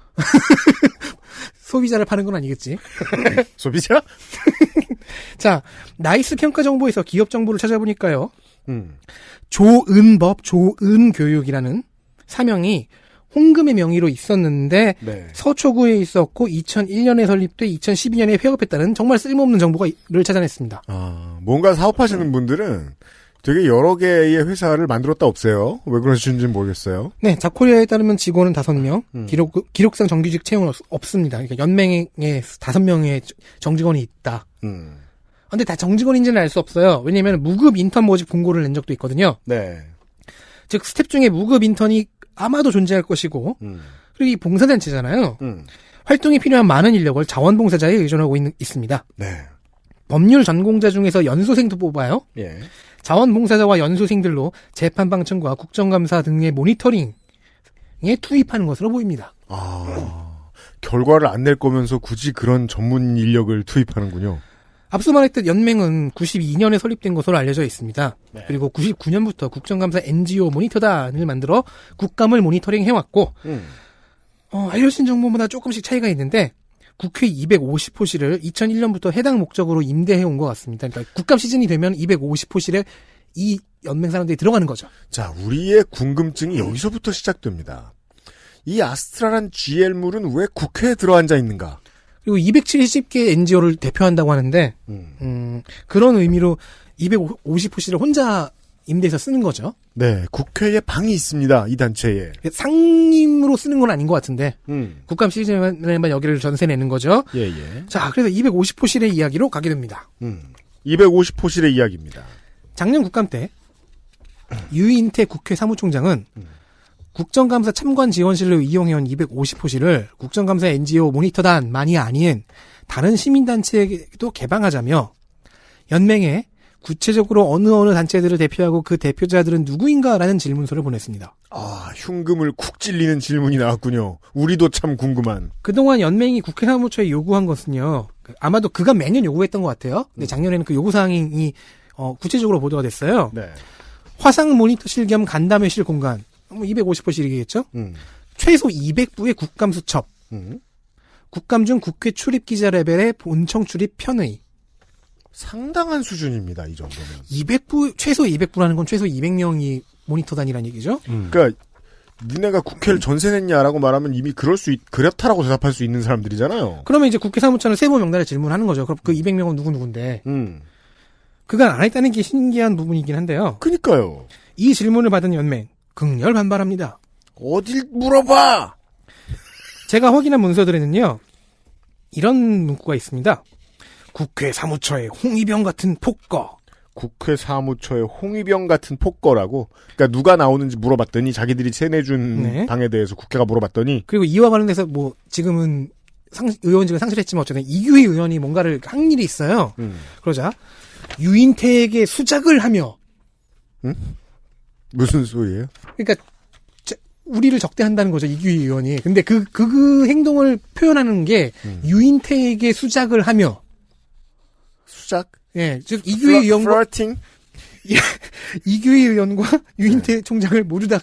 소비자를 파는 건 아니겠지. 소비자? 자, 나이스 평가 정보에서 기업 정보를 찾아보니까요. 조은법, 조은교육이라는 사명이 홍금의 명의로 있었는데 네. 서초구에 있었고 2001년에 설립돼 2012년에 폐업했다는 정말 쓸모없는 정보를 찾아냈습니다. 아, 뭔가 사업하시는 분들은 되게 여러 개의 회사를 만들었다 없어요. 왜 그러시는지는 모르겠어요. 네, 잡코리아에 따르면 직원은 5명, 기록상 정규직 채용은 없습니다. 그러니까 연맹에 5명의 정직원이 있다. 근데 다 정직원인지는 알 수 없어요. 왜냐면 무급 인턴 모집 공고를 낸 적도 있거든요. 네. 즉 스텝 중에 무급 인턴이 아마도 존재할 것이고 그리고 이 봉사단체잖아요. 활동에 필요한 많은 인력을 자원봉사자에 의존하고 있습니다. 네. 법률 전공자 중에서 연수생도 뽑아요. 예. 자원봉사자와 연수생들로 재판방청과 국정감사 등의 모니터링에 투입하는 것으로 보입니다. 아, 결과를 안 낼 거면서 굳이 그런 전문 인력을 투입하는군요. 앞서 말했듯 연맹은 92년에 설립된 것으로 알려져 있습니다. 네. 그리고 99년부터 국정감사 NGO 모니터단을 만들어 국감을 모니터링 해왔고 알려진 정보보다 조금씩 차이가 있는데 국회 250호실을 2001년부터 해당 목적으로 임대해온 것 같습니다. 그러니까 국감 시즌이 되면 250호실에 이 연맹 사람들이 들어가는 거죠. 자, 우리의 궁금증이 여기서부터 시작됩니다. 이 아스트라란 GL물은 왜 국회에 들어앉아 있는가? 그리고 270개 NGO를 대표한다고 하는데 그런 의미로 250호실을 혼자 임대해서 쓰는 거죠. 네, 국회에 방이 있습니다. 이 단체에. 상임으로 쓰는 건 아닌 것 같은데 국감 시즌에만 여기를 전세 내는 거죠. 예. 자, 그래서 250호실의 이야기로 가게 됩니다. 250호실의 이야기입니다. 작년 국감 때 유인태 국회 사무총장은 국정감사 참관 지원실로 이용해온 250호실을 국정감사 NGO 모니터단만이 아닌 다른 시민단체에게도 개방하자며 연맹에 구체적으로 어느 단체들을 대표하고 그 대표자들은 누구인가라는 질문서를 보냈습니다. 아, 흉금을 쿡 찔리는 질문이 나왔군요. 우리도 참 궁금한. 그동안 연맹이 국회 사무처에 요구한 것은요. 아마도 그가 매년 요구했던 것 같아요. 근데 작년에는 그 요구사항이 구체적으로 보도가 됐어요. 네. 화상 모니터실 겸 간담회실 공간. 250호실이겠죠? 최소 200부의 국감 수첩. 국감 중 국회 출입 기자 레벨의 본청 출입 편의. 상당한 수준입니다. 이 정도면. 200부, 최소 200부라는 건 최소 200명이 모니터단이라는 얘기죠? 그러니까 니네가 국회를 전세 냈냐라고 말하면 이미 그렇다라고 대답할 수 있는 사람들이잖아요. 그러면 이제 국회 사무처는 세부 명단을 질문하는 거죠. 그럼 그 200명은 누구누군데. 그간 안 했다는 게 신기한 부분이긴 한데요. 그니까요. 이 질문을 받은 연맹, 극렬 반발합니다. 어딜 물어봐! 제가 확인한 문서들에는요, 이런 문구가 있습니다. 국회 사무처의 홍위병 같은 폭거. 국회 사무처의 홍위병 같은 폭거라고? 그러니까 누가 나오는지 물어봤더니 자기들이 세내준 네. 당에 대해서 국회가 물어봤더니 그리고 이와 관련해서 지금은 의원직을 상실했지만 어쨌든 이규희 의원이 뭔가를 한 일이 있어요. 그러자 유인태에게 수작을 하며 무슨 소리예요? 그러니까 우리를 적대한다는 거죠, 이규희 의원이. 근데 그 행동을 표현하는 게 유인태에게 수작을 하며 수작? 예, 즉 이규희 의원과 플러팅? 이규희 의원과 유인태 총장을 모두 다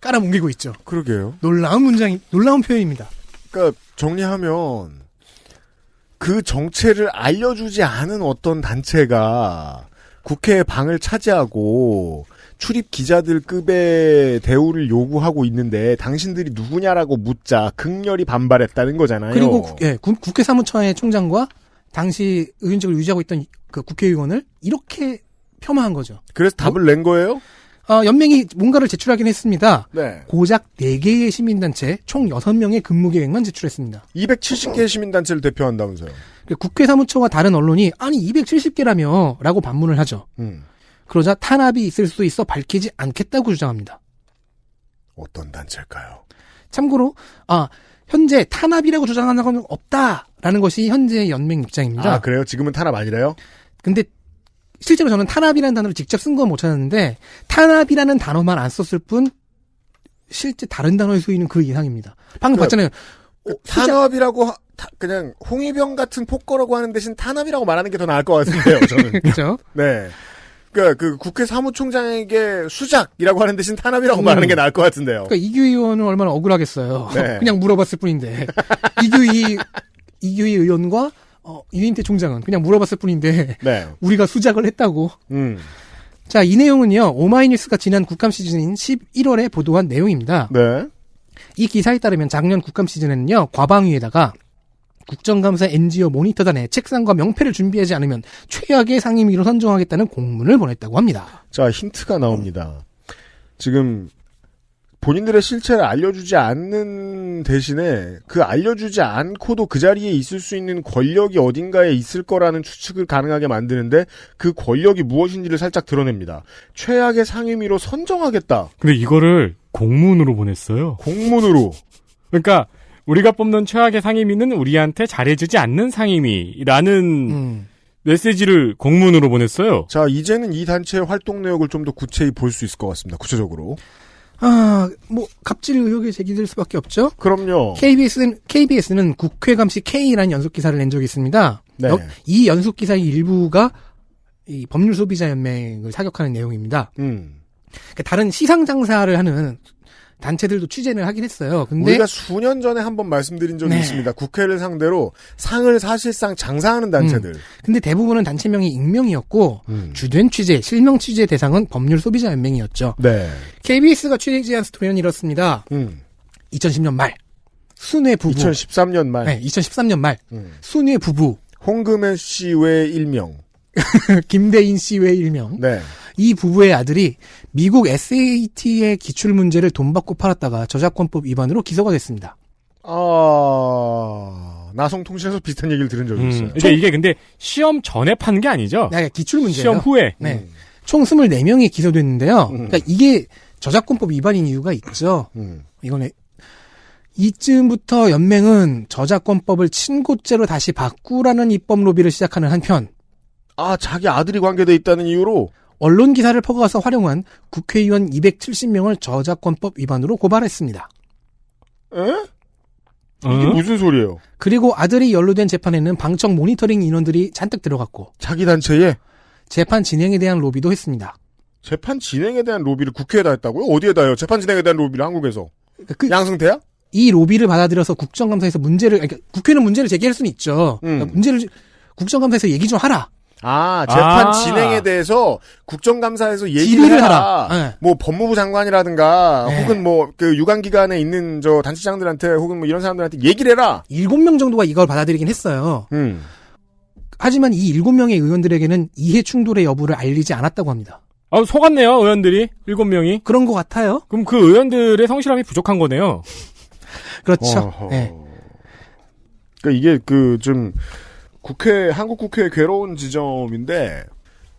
깔아뭉개고 있죠. 그러게요. 놀라운 표현입니다. 그러니까 정리하면 그 정체를 알려주지 않은 어떤 단체가 국회의 방을 차지하고 출입 기자들 급의 대우를 요구하고 있는데 당신들이 누구냐라고 묻자 극렬히 반발했다는 거잖아요. 그리고 국회 사무처의 총장과 당시 의원직을 유지하고 있던 그 국회의원을 이렇게 폄하한 거죠. 그래서 답을 낸 거예요? 연맹이 뭔가를 제출하긴 했습니다. 네. 고작 4개의 시민단체 총 6명의 근무 계획만 제출했습니다. 270개의 시민단체를 대표한다면서요. 국회 사무처와 다른 언론이 아니 270개라며 라고 반문을 하죠. 그러자 탄압이 있을 수 있어 밝히지 않겠다고 주장합니다. 어떤 단체일까요? 참고로 현재 탄압이라고 주장하는 건 없다라는 것이 현재 연맹 입장입니다. 아, 그래요? 지금은 탄압 아니래요? 근데 실제로 저는 탄압이라는 단어를 직접 쓴 건 못 찾았는데 탄압이라는 단어만 안 썼을 뿐 실제 다른 단어에 쓰이는 그 이상입니다. 방금 봤잖아요. 탄압이라고 그냥 홍위병 같은 폭거라고 하는 대신 탄압이라고 말하는 게 더 나을 것 같은데요. 저는. 그렇죠. 네. 그러니까 그 국회 사무총장에게 수작이라고 하는 대신 탄압이라고 말하는 게 나을 것 같은데요. 그러니까 이규희 의원은 얼마나 억울하겠어요. 네. 그냥 물어봤을 뿐인데 이규희 의원과 유인태 총장은 그냥 물어봤을 뿐인데 네. 우리가 수작을 했다고. 자, 이 내용은요. 오마이뉴스가 지난 국감 시즌인 11월에 보도한 내용입니다. 네. 이 기사에 따르면 작년 국감 시즌에는요. 과방위에다가 국정감사 NGO 모니터단에 책상과 명패를 준비하지 않으면 최악의 상임위로 선정하겠다는 공문을 보냈다고 합니다. 자, 힌트가 나옵니다. 지금 본인들의 실체를 알려주지 않는 대신에 그 알려주지 않고도 그 자리에 있을 수 있는 권력이 어딘가에 있을 거라는 추측을 가능하게 만드는데 그 권력이 무엇인지를 살짝 드러냅니다. 최악의 상임위로 선정하겠다. 근데 이거를 공문으로 보냈어요. 공문으로. 그러니까 우리가 뽑는 최악의 상임위는 우리한테 잘해주지 않는 상임위라는 메시지를 공문으로 보냈어요. 자, 이제는 이 단체의 활동 내역을 좀 더 구체히 볼 수 있을 것 같습니다. 구체적으로. 갑질 의혹이 제기될 수밖에 없죠? 그럼요. KBS는 국회 감시 K라는 연속 기사를 낸 적이 있습니다. 네. 이 연속 기사의 일부가 이 법률 소비자 연맹을 사격하는 내용입니다. 그러니까 다른 시상 장사를 하는 단체들도 취재를 하긴 했어요. 근데 우리가 수년 전에 한번 말씀드린 적이 네. 있습니다. 국회를 상대로 상을 사실상 장사하는 단체들. 근데 대부분은 단체명이 익명이었고 주된 취재, 실명 취재 대상은 법률 소비자 연맹이었죠. 네. KBS가 취재한 스토리는 이렇습니다. 2010년 말 순회 부부. 2013년 말. 네, 2013년 말 순회 부부. 홍금혜 씨 외 일명. 김대인 씨 외 일명. 네. 이 부부의 아들이 미국 SAT의 기출 문제를 돈 받고 팔았다가 저작권법 위반으로 기소가 됐습니다. 나성통신에서 비슷한 얘기를 들은 적이 있어요. 이게 근데 시험 전에 판 게 아니죠? 네, 기출 문제예요. 시험 후에. 네. 총 24명이 기소됐는데요. 그러니까 이게 저작권법 위반인 이유가 있죠. 이거는 이쯤부터 연맹은 저작권법을 친고죄로 다시 바꾸라는 입법 로비를 시작하는 한편 자기 아들이 관계돼 있다는 이유로 언론 기사를 퍼가서 활용한 국회의원 270명을 저작권법 위반으로 고발했습니다. 이게 무슨 소리예요? 그리고 아들이 연루된 재판에는 방청 모니터링 인원들이 잔뜩 들어갔고 자기 단체에 재판 진행에 대한 로비도 했습니다. 재판 진행에 대한 로비를 국회에다 했다고요? 어디에다 해요? 재판 진행에 대한 로비를 한국에서. 양승태야? 이 로비를 받아들여서 국정감사에서 그러니까 국회는 문제를 제기할 수는 있죠. 그러니까 국정감사에서 얘기 좀 하라. 재판 진행에 대해서 국정감사에서 얘기를 질의를 해라. 네. 뭐 법무부 장관이라든가 네. 혹은 뭐 그 유관기관에 있는 저 단체장들한테 혹은 뭐 이런 사람들한테 얘기를 해라. 7명 정도가 이걸 받아들이긴 했어요. 하지만 이 7명의 의원들에게는 이해 충돌의 여부를 알리지 않았다고 합니다. 속았네요, 의원들이. 7명이. 그런 것 같아요. 그럼 그 의원들의 성실함이 부족한 거네요. 그렇죠. 네. 그러니까 이게 좀 한국 국회의 괴로운 지점인데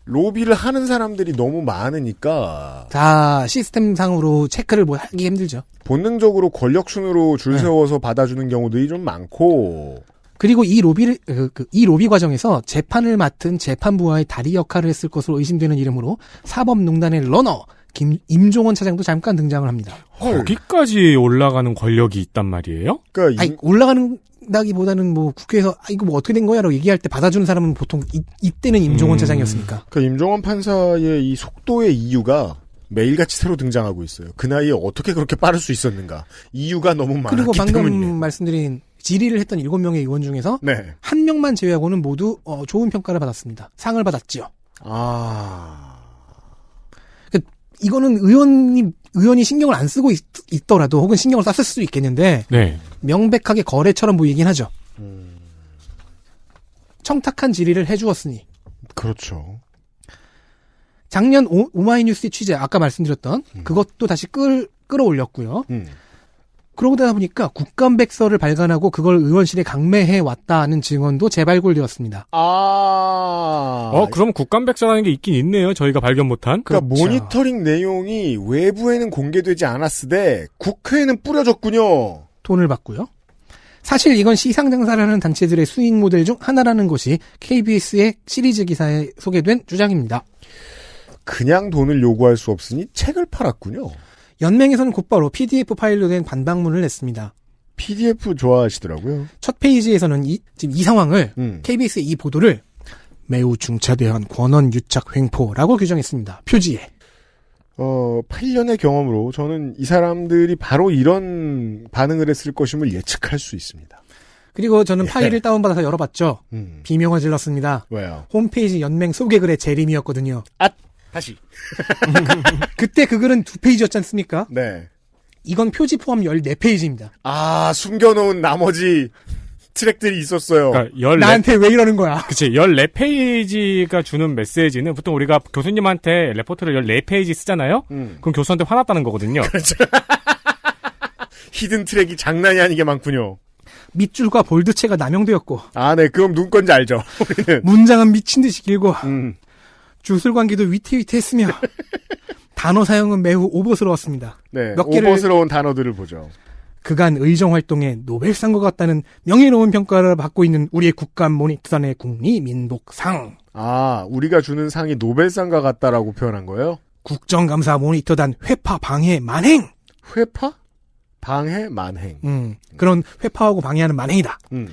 로비를 하는 사람들이 너무 많으니까 다 시스템상으로 체크를 하기 힘들죠. 본능적으로 권력순으로 줄 세워서 받아주는 경우들이 좀 많고 그리고 이 로비 과정에서 재판을 맡은 재판부와의 다리 역할을 했을 것으로 의심되는 이름으로 사법농단의 러너 임종원 차장도 잠깐 등장을 합니다. 거기까지 올라가는 권력이 있단 말이에요? 그러니까 올라간다기보다는 뭐 국회에서 이거 뭐 어떻게 된 거야라고 얘기할 때 받아주는 사람은 보통 이때는 임종원 차장이었으니까. 그러니까 임종원 판사의 이 속도의 이유가 매일같이 새로 등장하고 있어요. 그 나이에 어떻게 그렇게 빠를 수 있었는가. 이유가 너무 많았기 그리고 방금 때문이에요. 말씀드린 질의를 했던 7명의 의원 중에서 한 명만 제외하고는 모두 좋은 평가를 받았습니다. 상을 받았지요. 그러니까 이거는 의원이 신경을 안 쓰고 있더라도 혹은 신경을 썼을 수도 있겠는데 명백하게 거래처럼 보이긴 하죠. 청탁한 질의를 해주었으니. 그렇죠. 작년 오마이뉴스의 취재 아까 말씀드렸던 그것도 다시 끌어올렸고요. 그러다 보니까 국감백서를 발간하고 그걸 의원실에 강매해 왔다는 증언도 재발굴되었습니다. 그럼 국감백서라는 게 있긴 있네요. 저희가 발견 못한. 그러니까 모니터링 내용이 외부에는 공개되지 않았으되 국회에는 뿌려졌군요. 돈을 받고요. 사실 이건 시상장사를 하는 단체들의 수익 모델 중 하나라는 것이 KBS의 시리즈 기사에 소개된 주장입니다. 그냥 돈을 요구할 수 없으니 책을 팔았군요. 연맹에서는 곧바로 PDF 파일로 된 반박문을 냈습니다. PDF 좋아하시더라고요. 첫 페이지에서는 지금 이 상황을 KBS의 이 보도를 매우 중차대한 권한 유착 횡포라고 규정했습니다. 표지에. 8년의 경험으로 저는 이 사람들이 바로 이런 반응을 했을 것임을 예측할 수 있습니다. 그리고 저는 파일을 다운받아서 열어봤죠. 비명을 질렀습니다. 왜요? 홈페이지 연맹 소개글의 재림이었거든요. 다시. 그때 그 글은 2페이지였지 않습니까? 네. 이건 표지 포함 14페이지입니다. 숨겨놓은 나머지 트랙들이 있었어요. 그러니까 나한테 왜 이러는 거야? 그치. 14페이지가 주는 메시지는 보통 우리가 교수님한테 레포트를 14페이지 쓰잖아요? 그럼 교수한테 화났다는 거거든요. 그렇죠. 히든 트랙이 장난이 아니게 많군요. 밑줄과 볼드체가 남용되었고. 네. 그럼 눈 건지 알죠. 우리는. 문장은 미친 듯이 길고. 주술 관계도 위태위태했으며. 단어 사용은 매우 오버스러웠습니다. 네. 몇 개를 오버스러운 단어들을 보죠. 그간 의정활동에 노벨상과 같다는 명예로운 평가를 받고 있는 우리의 국감 모니터단의 국리민복상. 우리가 주는 상이 노벨상과 같다라고 표현한 거예요? 국정감사 모니터단 회파 방해 만행. 회파? 방해 만행. 그런 회파하고 방해하는 만행이다. 음.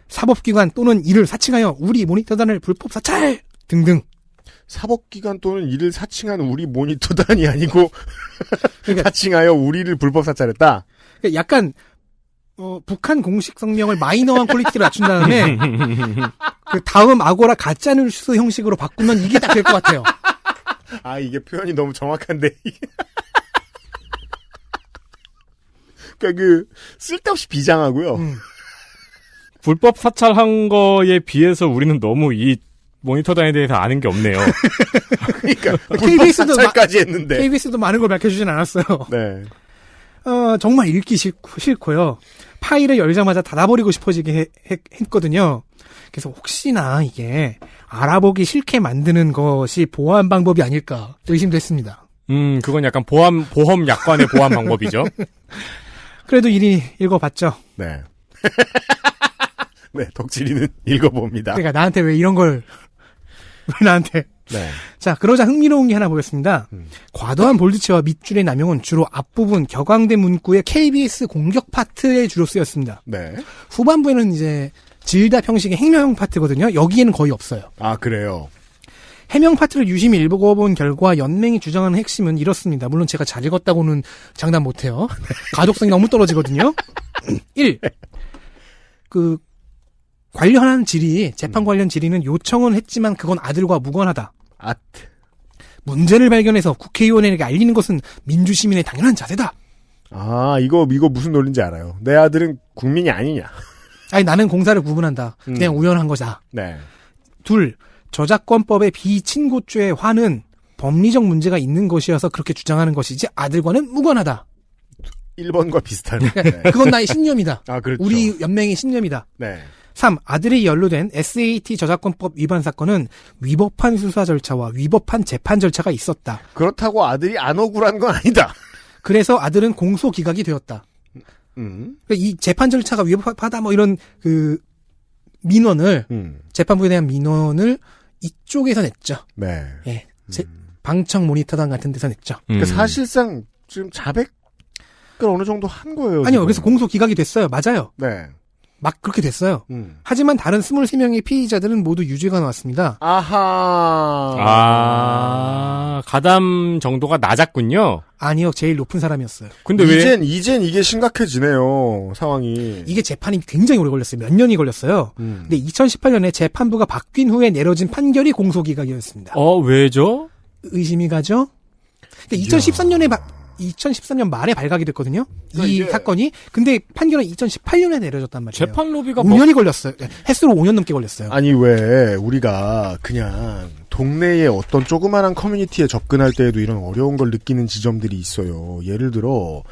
사법기관 또는 이를 사칭하여 우리 모니터단을 불법 사찰 등등. 사법기관 또는 이를 사칭한 우리 모니터단이 아니고 그러니까, 사칭하여 우리를 불법 사찰했다. 그러니까 약간 북한 공식 성명을 마이너한 퀄리티로 낮춘 다음에 그 다음 아고라 가짜뉴스 형식으로 바꾸면 이게 딱 될 것 같아요. 이게 표현이 너무 정확한데. 그러니까 쓸데없이 비장하고요. 불법 사찰한 거에 비해서 우리는 너무 이 모니터단에 대해서 아는 게 없네요. 그러니까 불법 사찰까지 했는데. KBS도 많은 걸 밝혀주진 않았어요. 네. 정말 읽기 싫고요. 파일을 열자마자 닫아버리고 싶어지게 했거든요. 그래서 혹시나 이게 알아보기 싫게 만드는 것이 보안 방법이 아닐까 의심도 했습니다. 그건 약간 보험 약관의 보안 방법이죠. 그래도 이리 읽어봤죠. 네. 네, 덕질이는 읽어봅니다. 그러니까 나한테 왜 이런 걸 왜 나한테. 네. 자, 그러자 흥미로운 게 하나 보였습니다. 과도한 볼드체와 밑줄의 남용은 주로 앞부분 격앙대 문구의 KBS 공격 파트에 주로 쓰였습니다. 네. 후반부에는 이제 질답 형식의 행명 파트거든요. 여기에는 거의 없어요. 그래요? 해명 파트를 유심히 읽어본 결과 연맹이 주장하는 핵심은 이렇습니다. 물론 제가 잘 읽었다고는 장담 못해요. 가독성이 너무 떨어지거든요. 1. 관련한 질의, 재판 관련 질의는 요청은 했지만 그건 아들과 무관하다. 문제를 발견해서 국회의원에게 알리는 것은 민주시민의 당연한 자세다. 이거 무슨 논리인지 알아요. 내 아들은 국민이 아니냐. 나는 공사를 구분한다. 그냥 우연한 거다. 네. 2. 저작권법의 비친고죄의 화는 법리적 문제가 있는 것이어서 그렇게 주장하는 것이지 아들과는 무관하다. 1번과 비슷한. 네. 그건 나의 신념이다. 그렇죠. 우리 연맹의 신념이다. 네. 3. 아들이 연루된 SAT 저작권법 위반 사건은 위법한 수사 절차와 위법한 재판 절차가 있었다. 그렇다고 아들이 안 억울한 건 아니다. 그래서 아들은 공소 기각이 되었다. 그러니까 이 재판 절차가 위법하다 이런 민원을 재판부에 대한 민원을 이쪽에서 냈죠. 네. 예. 방청 모니터단 같은 데서 냈죠. 그러니까 사실상 지금 자백을 어느 정도 한 거예요. 아니요. 지금. 그래서 공소 기각이 됐어요. 맞아요. 네. 막 그렇게 됐어요. 하지만 다른 23명의 피의자들은 모두 유죄가 나왔습니다. 가담 정도가 낮았군요. 아니요. 제일 높은 사람이었어요. 근데 이젠 이게 심각해지네요. 상황이. 이게 재판이 굉장히 오래 걸렸어요. 몇 년이 걸렸어요. 근데 2018년에 재판부가 바뀐 후에 내려진 판결이 공소기각이었습니다. 왜죠? 의심이 가죠? 근데 2013년 말에 발각이 됐거든요. 이 사건이. 근데 판결은 2018년에 내려졌단 말이에요. 재판 로비가 5년이 걸렸어요. 횟수로 5년 넘게 걸렸어요. 왜 우리가 그냥 동네의 어떤 조그만한 커뮤니티에 접근할 때에도 이런 어려운 걸 느끼는 지점들이 있어요. 예를 들어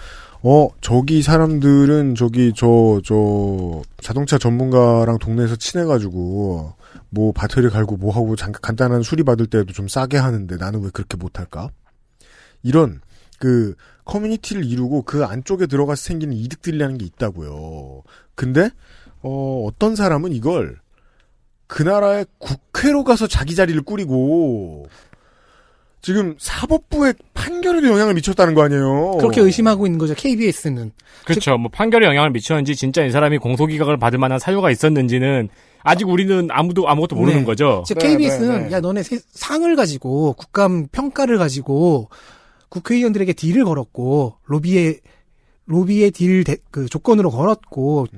저기 사람들은 저 자동차 전문가랑 동네에서 친해가지고 뭐 배터리 갈고 뭐하고 간단한 수리 받을 때도 좀 싸게 하는데 나는 왜 그렇게 못할까? 이런 그 커뮤니티를 이루고 그 안쪽에 들어가서 생기는 이득들이라는 게 있다고요. 근데 어떤 사람은 이걸 그 나라의 국회로 가서 자기 자리를 꾸리고 지금 사법부의 판결에도 영향을 미쳤다는 거 아니에요. 그렇게 의심하고 있는 거죠. KBS는. 그렇죠. 뭐 판결에 영향을 미쳤는지 진짜 이 사람이 공소기각을 받을 만한 사유가 있었는지는 아직 우리는 아무것도 모르는 네. 거죠. 즉 KBS는 야 너네 상을 가지고 국감 평가를 가지고 국회의원들에게 딜을 걸었고 로비의 딜 그 조건으로 걸었고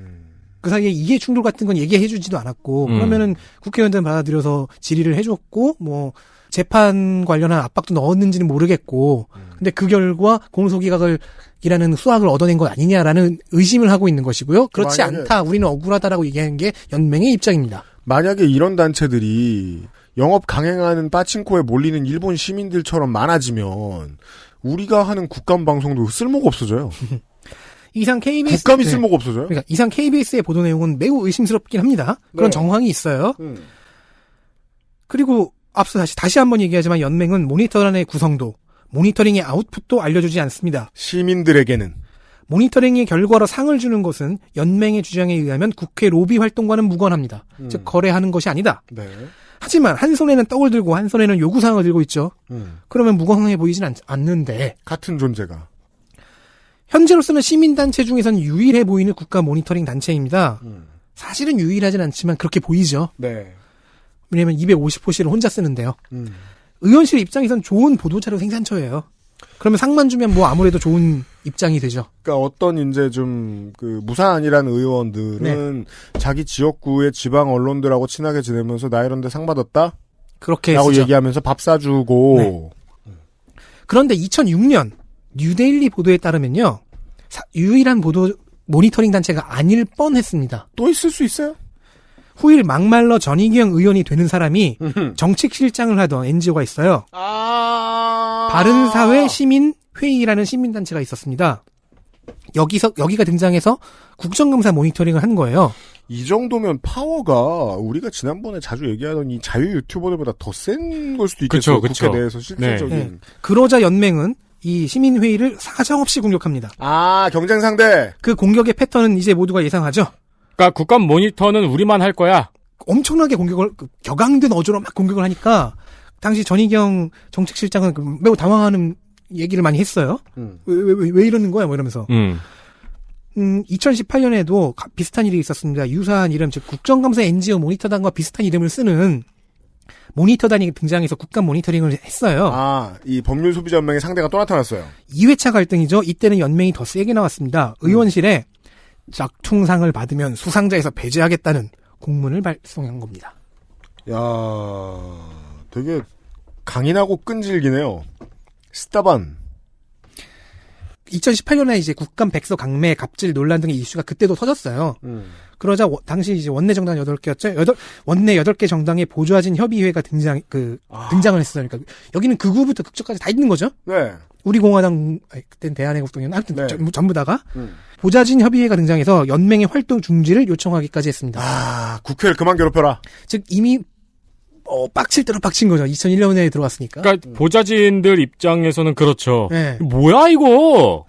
그 사이에 이해 충돌 같은 건 얘기해주지도 않았고 그러면은 국회의원들은 받아들여서 질의를 해줬고 뭐 재판 관련한 압박도 넣었는지는 모르겠고 근데 그 결과 공소기각이라는 수확을 얻어낸 것 아니냐라는 의심을 하고 있는 것이고요. 그렇지 않다. 우리는 억울하다라고 얘기하는 게 연맹의 입장입니다. 만약에 이런 단체들이 영업 강행하는 빠칭코에 몰리는 일본 시민들처럼 많아지면 우리가 하는 국감 방송도 쓸모가 없어져요. 이상 KBS 국감이 쓸모가 없어져요. 그러니까 이상 KBS의 보도 내용은 매우 의심스럽긴 합니다. 그런 정황이 있어요. 그리고 앞서 다시 한번 얘기하지만 연맹은 모니터란의 구성도, 모니터링의 아웃풋도 알려주지 않습니다. 시민들에게는. 모니터링의 결과로 상을 주는 것은 연맹의 주장에 의하면 국회 로비 활동과는 무관합니다. 즉 거래하는 것이 아니다. 네. 하지만 한 손에는 떡을 들고 한 손에는 요구사항을 들고 있죠. 그러면 무관해 보이진 않는데 같은 존재가. 현재로서는 시민단체 중에서는 유일해 보이는 국가 모니터링 단체입니다. 사실은 유일하진 않지만 그렇게 보이죠. 네. 왜냐면 250호실을 혼자 쓰는데요. 의원실 입장에선 좋은 보도자료 생산처예요. 그러면 상만 주면 뭐 아무래도 좋은 입장이 되죠. 그러니까 어떤 이제 좀 그 무사안이라는 의원들은 자기 지역구의 지방 언론들하고 친하게 지내면서 나 이런데 상 받았다? 그렇게 라고 쓰죠. 얘기하면서 밥 사주고. 그런데 2006년 뉴데일리 보도에 따르면요. 유일한 모니터링 단체가 아닐 뻔했습니다. 또 있을 수 있어요? 후일 막말러 전희경 의원이 되는 사람이 정책실장을 하던 NGO가 있어요. 바른사회 시민회의라는 시민단체가 있었습니다. 여기가 등장해서 국정감사 모니터링을 한 거예요. 이 정도면 파워가 우리가 지난번에 자주 얘기하던 이 자유 유튜버들보다 더 센 걸 수도 있겠어요. 그쵸. 국회 내에서 실질적인. 네. 그러자 연맹은 이 시민회의를 사정없이 공격합니다. 경쟁 상대. 그 공격의 패턴은 이제 모두가 예상하죠. 그러니까 국감 모니터는 우리만 할 거야. 엄청나게 격앙된 어조로 막 공격을 하니까 당시 전희경 정책실장은 매우 당황하는 얘기를 많이 했어요. 왜 이러는 거야? 뭐 이러면서. 2018년에도 비슷한 일이 있었습니다. 유사한 이름, 즉 국정감사 NGO 모니터단과 비슷한 이름을 쓰는 모니터단이 등장해서 국감 모니터링을 했어요. 이 법률 소비자 연맹의 상대가 또 나타났어요. 2회차 갈등이죠. 이때는 연맹이 더 세게 나왔습니다. 의원실에 짝퉁상을 받으면 수상자에서 배제하겠다는 공문을 발송한 겁니다. 야, 되게 강인하고 끈질기네요. 스타반. 2018년에 이제 국감 백서 강매, 갑질 논란 등의 이슈가 그때도 터졌어요. 그러자 당시 이제 원내 정당 8개였죠. 원내 8개 정당의 보좌진 협의회가 등장을 했어요. 그러니까 여기는 극우부터 극적까지 다 있는 거죠. 네. 우리 공화당, 그땐 대한애국당이었나? 하여튼 전부 다가 보좌진 협의회가 등장해서 연맹의 활동 중지를 요청하기까지 했습니다. 국회를 그만 괴롭혀라. 즉 이미 빡칠 대로 빡친 거죠. 2001년에 들어왔으니까. 그러니까 보좌진들 입장에서는 그렇죠. 네. 뭐야 이거?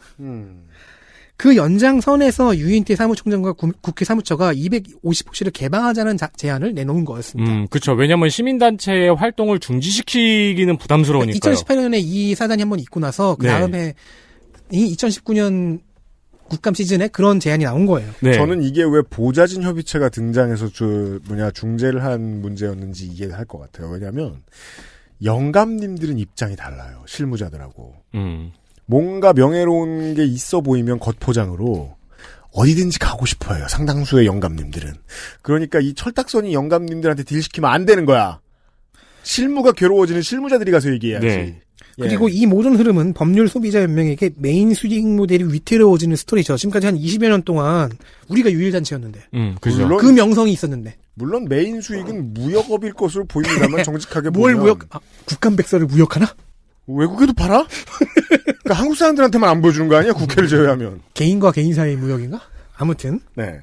그 연장선에서 유인태 사무총장과 국회 사무처가 250호실을 개방하자는 제안을 내놓은 거였습니다. 그렇죠. 왜냐하면 시민단체의 활동을 중지시키기는 부담스러우니까요. 2018년에 이 사단이 한번 있고 나서 그 다음에 이 2019년 국감 시즌에 그런 제안이 나온 거예요. 네. 저는 이게 왜 보좌진 협의체가 등장해서 중재를 한 문제였는지 이해할 것 같아요. 왜냐하면 영감님들은 입장이 달라요. 실무자들하고. 뭔가 명예로운 게 있어 보이면 겉포장으로 어디든지 가고 싶어요. 상당수의 영감님들은. 그러니까 이 철딱선이 영감님들한테 딜시키면 안 되는 거야. 실무가 괴로워지는 실무자들이 가서 얘기해야지. 네. 그리고 이 모든 흐름은 법률 소비자 연맹에게 메인 수익 모델이 위태로워지는 스토리죠. 지금까지 한 20여 년 동안 우리가 유일단체였는데. 그죠. 그 명성이 있었는데. 물론 메인 수익은 무역업일 것으로 보입니다만 정직하게 보면. 국감 백서를 무역하나? 외국에도 팔아? 그러니까 한국 사람들한테만 안 보여주는 거 아니야? 국회를 제외하면. 개인과 개인 사이의 무역인가? 아무튼. 네.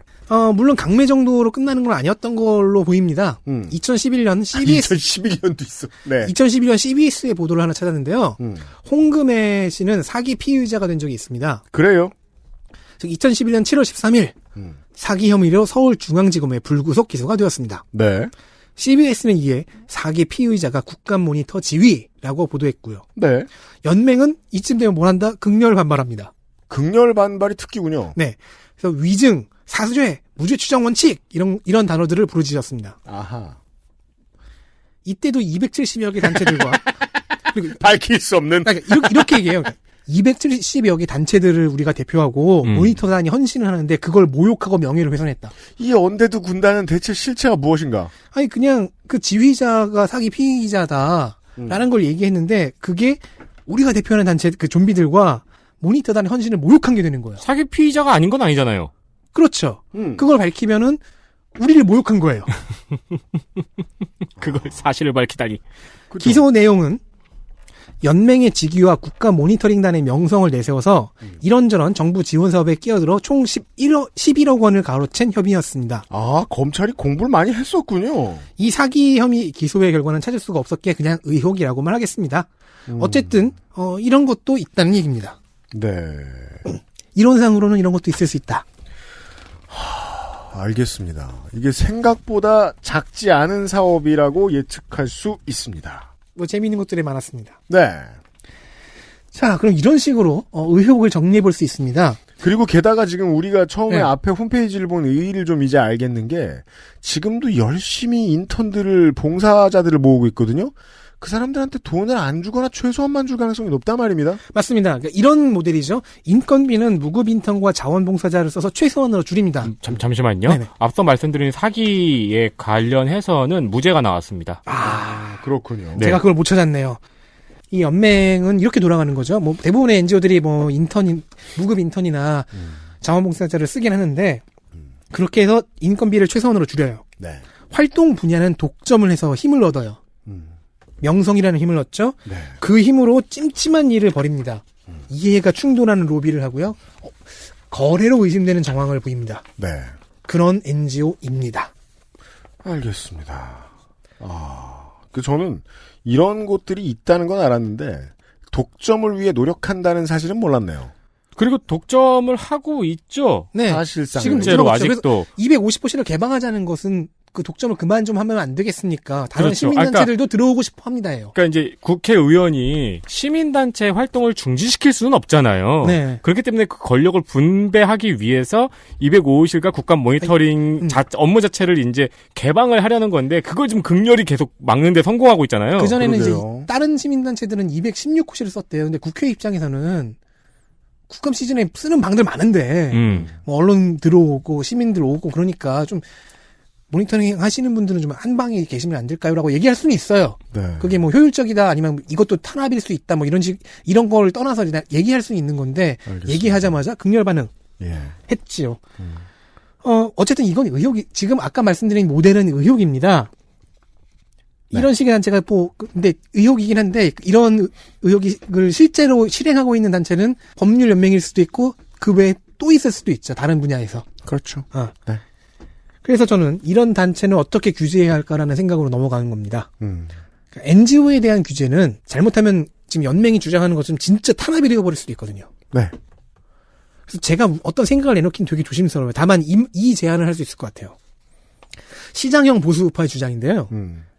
물론 강매 정도로 끝나는 건 아니었던 걸로 보입니다. 2011년 CBS 2011년도 있어. 네. 2011년 CBS의 보도를 하나 찾았는데요. 홍금혜 씨는 사기 피의자가 된 적이 있습니다. 그래요? 2011년 7월 13일 사기 혐의로 서울중앙지검에 불구속 기소가 되었습니다. 네. CBS는 이에 사기 피의자가 국감 모니터 지휘라고 보도했고요. 네. 연맹은 이쯤 되면 뭘 한다? 극렬 반발합니다. 극렬 반발이 특기군요. 네. 그래서 위증, 사수죄, 무죄 추정 원칙 이런 단어들을 부르짖었습니다. 아하. 이때도 270여 개 단체들과 그리고 밝힐 수 없는 그러니까 이렇게 얘기해요. 270여 개 단체들을 우리가 대표하고 모니터단이 헌신을 하는데 그걸 모욕하고 명예를 훼손했다. 이 언데드 군단은 대체 실체가 무엇인가? 아니 그냥 그 지휘자가 사기 피의자다라는 걸 얘기했는데 그게 우리가 대표하는 단체 그 좀비들과 모니터단의 헌신을 모욕한 게 되는 거예요. 사기 피의자가 아닌 건 아니잖아요. 그렇죠. 그걸 밝히면은 우리를 모욕한 거예요. 그걸 사실을 밝히다니. 그렇죠. 기소 내용은 연맹의 직위와 국가 모니터링단의 명성을 내세워서 이런저런 정부 지원 사업에 끼어들어 총 11억 원을 가로챈 협의였습니다. 아, 검찰이 공부를 많이 했었군요. 이 사기 혐의 기소의 결과는 찾을 수가 없었기에 그냥 의혹이라고만 하겠습니다. 어쨌든 이런 것도 있다는 얘기입니다. 네. 이론상으로는 이런 것도 있을 수 있다. 알겠습니다. 이게 생각보다 작지 않은 사업이라고 예측할 수 있습니다. 뭐 재미있는 것들이 많았습니다. 네. 자, 그럼 이런 식으로 의혹을 정리해 볼 수 있습니다. 그리고 게다가 지금 우리가 처음에 네. 앞에 홈페이지를 본 의의를 좀 이제 알겠는 게 지금도 열심히 인턴들을 봉사자들을 모으고 있거든요. 그 사람들한테 돈을 안 주거나 최소한만 줄 가능성이 높단 말입니다. 맞습니다. 그러니까 이런 모델이죠. 인건비는 무급 인턴과 자원봉사자를 써서 최소한으로 줄입니다. 잠시만요. 네네. 앞서 말씀드린 사기에 관련해서는 무죄가 나왔습니다. 아, 그렇군요. 네. 제가 그걸 못 찾았네요. 이 연맹은 이렇게 돌아가는 거죠. 뭐 대부분의 NGO들이 뭐 무급 인턴이나 자원봉사자를 쓰긴 하는데 그렇게 해서 인건비를 최소한으로 줄여요. 네. 활동 분야는 독점을 해서 힘을 얻어요. 명성이라는 힘을 얻죠. 네. 그 힘으로 찜찜한 일을 벌입니다. 이해가 충돌하는 로비를 하고요. 거래로 의심되는 정황을 보입니다. 네. 그런 NGO입니다. 알겠습니다. 저는 이런 곳들이 있다는 건 알았는데 독점을 위해 노력한다는 사실은 몰랐네요. 그리고 독점을 하고 있죠. 네. 사실상 실제로 아직도 250호실을 개방하자는 것은 그 독점을 그만 좀 하면 안 되겠습니까? 다른 그렇죠. 시민단체들도 들어오고 싶어 합니다요. 그러니까 이제 국회의원이 시민단체 활동을 중지시킬 수는 없잖아요. 네. 그렇기 때문에 그 권력을 분배하기 위해서 205호실과 국감 모니터링 업무 자체를 이제 개방을 하려는 건데 그걸 좀 극렬히 계속 막는데 성공하고 있잖아요. 그전에는 그러게요. 이제 다른 시민단체들은 216호실을 썼대요. 근데 국회 입장에서는 국감 시즌에 쓰는 방들 많은데 뭐 언론 들어오고 시민들 오고 그러니까 좀 모니터링 하시는 분들은 좀 한 방에 계시면 안 될까요? 라고 얘기할 수는 있어요. 네. 그게 뭐 효율적이다 아니면 이것도 탄압일 수 있다 뭐 이런 걸 떠나서 얘기할 수 있는 건데 알겠습니다. 얘기하자마자 극렬 반응 예. 했지요. 어쨌든 이건 의혹이 지금 아까 말씀드린 모델은 의혹입니다. 네. 이런 식의 단체가 근데 의혹이긴 한데 이런 의혹을 실제로 실행하고 있는 단체는 법률연맹일 수도 있고 그 외에 또 있을 수도 있죠. 다른 분야에서. 그렇죠. 네. 그래서 저는 이런 단체는 어떻게 규제해야 할까라는 생각으로 넘어가는 겁니다. 그러니까 NGO에 대한 규제는 잘못하면 지금 연맹이 주장하는 것처럼 진짜 탄압이 되어버릴 수도 있거든요. 네. 그래서 제가 어떤 생각을 내놓긴 되게 조심스러워요. 다만 이 제안을 할 수 있을 것 같아요. 시장형 보수 우파의 주장인데요.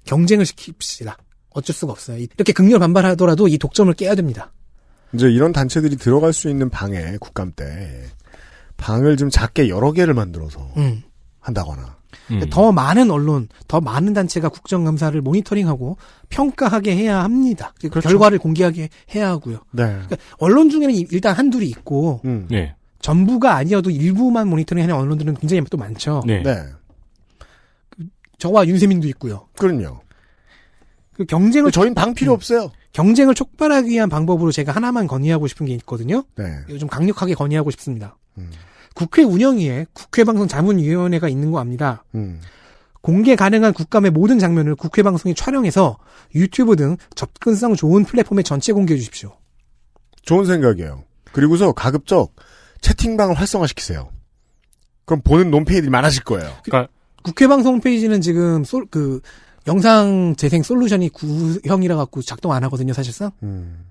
경쟁을 시킵시다. 어쩔 수가 없어요. 이렇게 극렬 반발하더라도 이 독점을 깨야 됩니다. 이제 이런 단체들이 들어갈 수 있는 방에 국감 때 방을 좀 작게 여러 개를 만들어서 한다거나 더 많은 언론, 더 많은 단체가 국정감사를 모니터링하고 평가하게 해야 합니다. 그렇죠. 결과를 공개하게 해야 하고요. 네. 그러니까 언론 중에는 일단 한둘이 있고 네. 전부가 아니어도 일부만 모니터링하는 언론들은 굉장히 또 많죠. 네. 네. 저와 윤세민도 있고요. 그럼요. 그 경쟁을 저희는 방 필요 없어요. 경쟁을 촉발하기 위한 방법으로 제가 하나만 건의하고 싶은 게 있거든요. 네. 좀 강력하게 건의하고 싶습니다. 국회 운영위에 국회방송자문위원회가 있는 거 압니다. 공개 가능한 국감의 모든 장면을 국회방송이 촬영해서 유튜브 등 접근성 좋은 플랫폼에 전체 공개해 주십시오. 좋은 생각이에요. 그리고서 가급적 채팅방을 활성화시키세요. 그럼 보는 논팽이들이 많아질 거예요. 그러니까 국회 방송 홈페이지는 지금 영상 재생 솔루션이 구형이라 갖고 작동 안 하거든요, 사실상.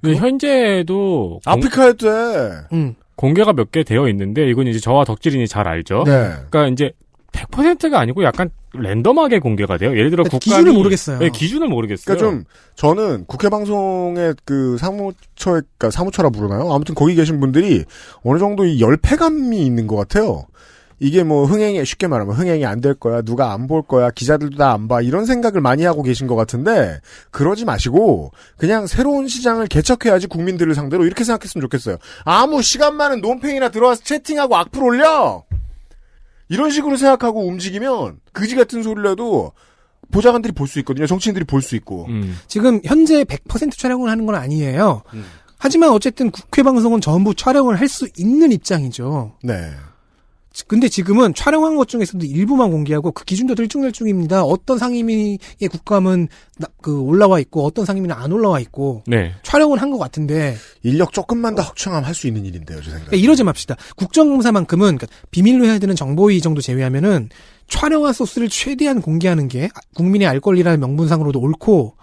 현재도 아프리카에 돼. 공개가 몇 개 되어 있는데 이건 이제 저와 덕질인이 잘 알죠. 네. 그러니까 이제 100%가 아니고 약간 랜덤하게 공개가 돼요. 예를 들어 국감이 기준을 모르겠어요. 네, 기준을 모르겠어요. 그러니까 좀 저는 국회 방송의 그 그러니까 사무처라 부르나요? 아무튼 거기 계신 분들이 어느 정도 이 열패감이 있는 것 같아요. 이게 뭐 쉽게 말하면 흥행이 안 될 거야, 누가 안 볼 거야, 기자들도 다 안 봐, 이런 생각을 많이 하고 계신 것 같은데, 그러지 마시고, 그냥 새로운 시장을 개척해야지 국민들을 상대로 이렇게 생각했으면 좋겠어요. 아무 시간 많은 논팽이나 들어와서 채팅하고 악플 올려! 이런 식으로 생각하고 움직이면, 그지 같은 소리를 해도, 보좌관들이 볼 수 있거든요. 정치인들이 볼 수 있고. 지금 현재 100% 촬영을 하는 건 아니에요. 하지만 어쨌든 국회 방송은 전부 촬영을 할 수 있는 입장이죠. 네. 근데 지금은 촬영한 것 중에서도 일부만 공개하고 그 기준도 들쭉날쭉입니다. 어떤 상임위의 국감은 올라와 있고 어떤 상임위는 안 올라와 있고 네. 촬영은 한 것 같은데 인력 조금만 더 확충하면 할 수 있는 일인데요, 제 생각에. 그러니까 이러지 맙시다. 국정감사만큼은 그러니까 비밀로 해야 되는 정보위 정도 제외하면은 촬영한 소스를 최대한 공개하는 게 국민의 알 권리라는 명분상으로도 옳고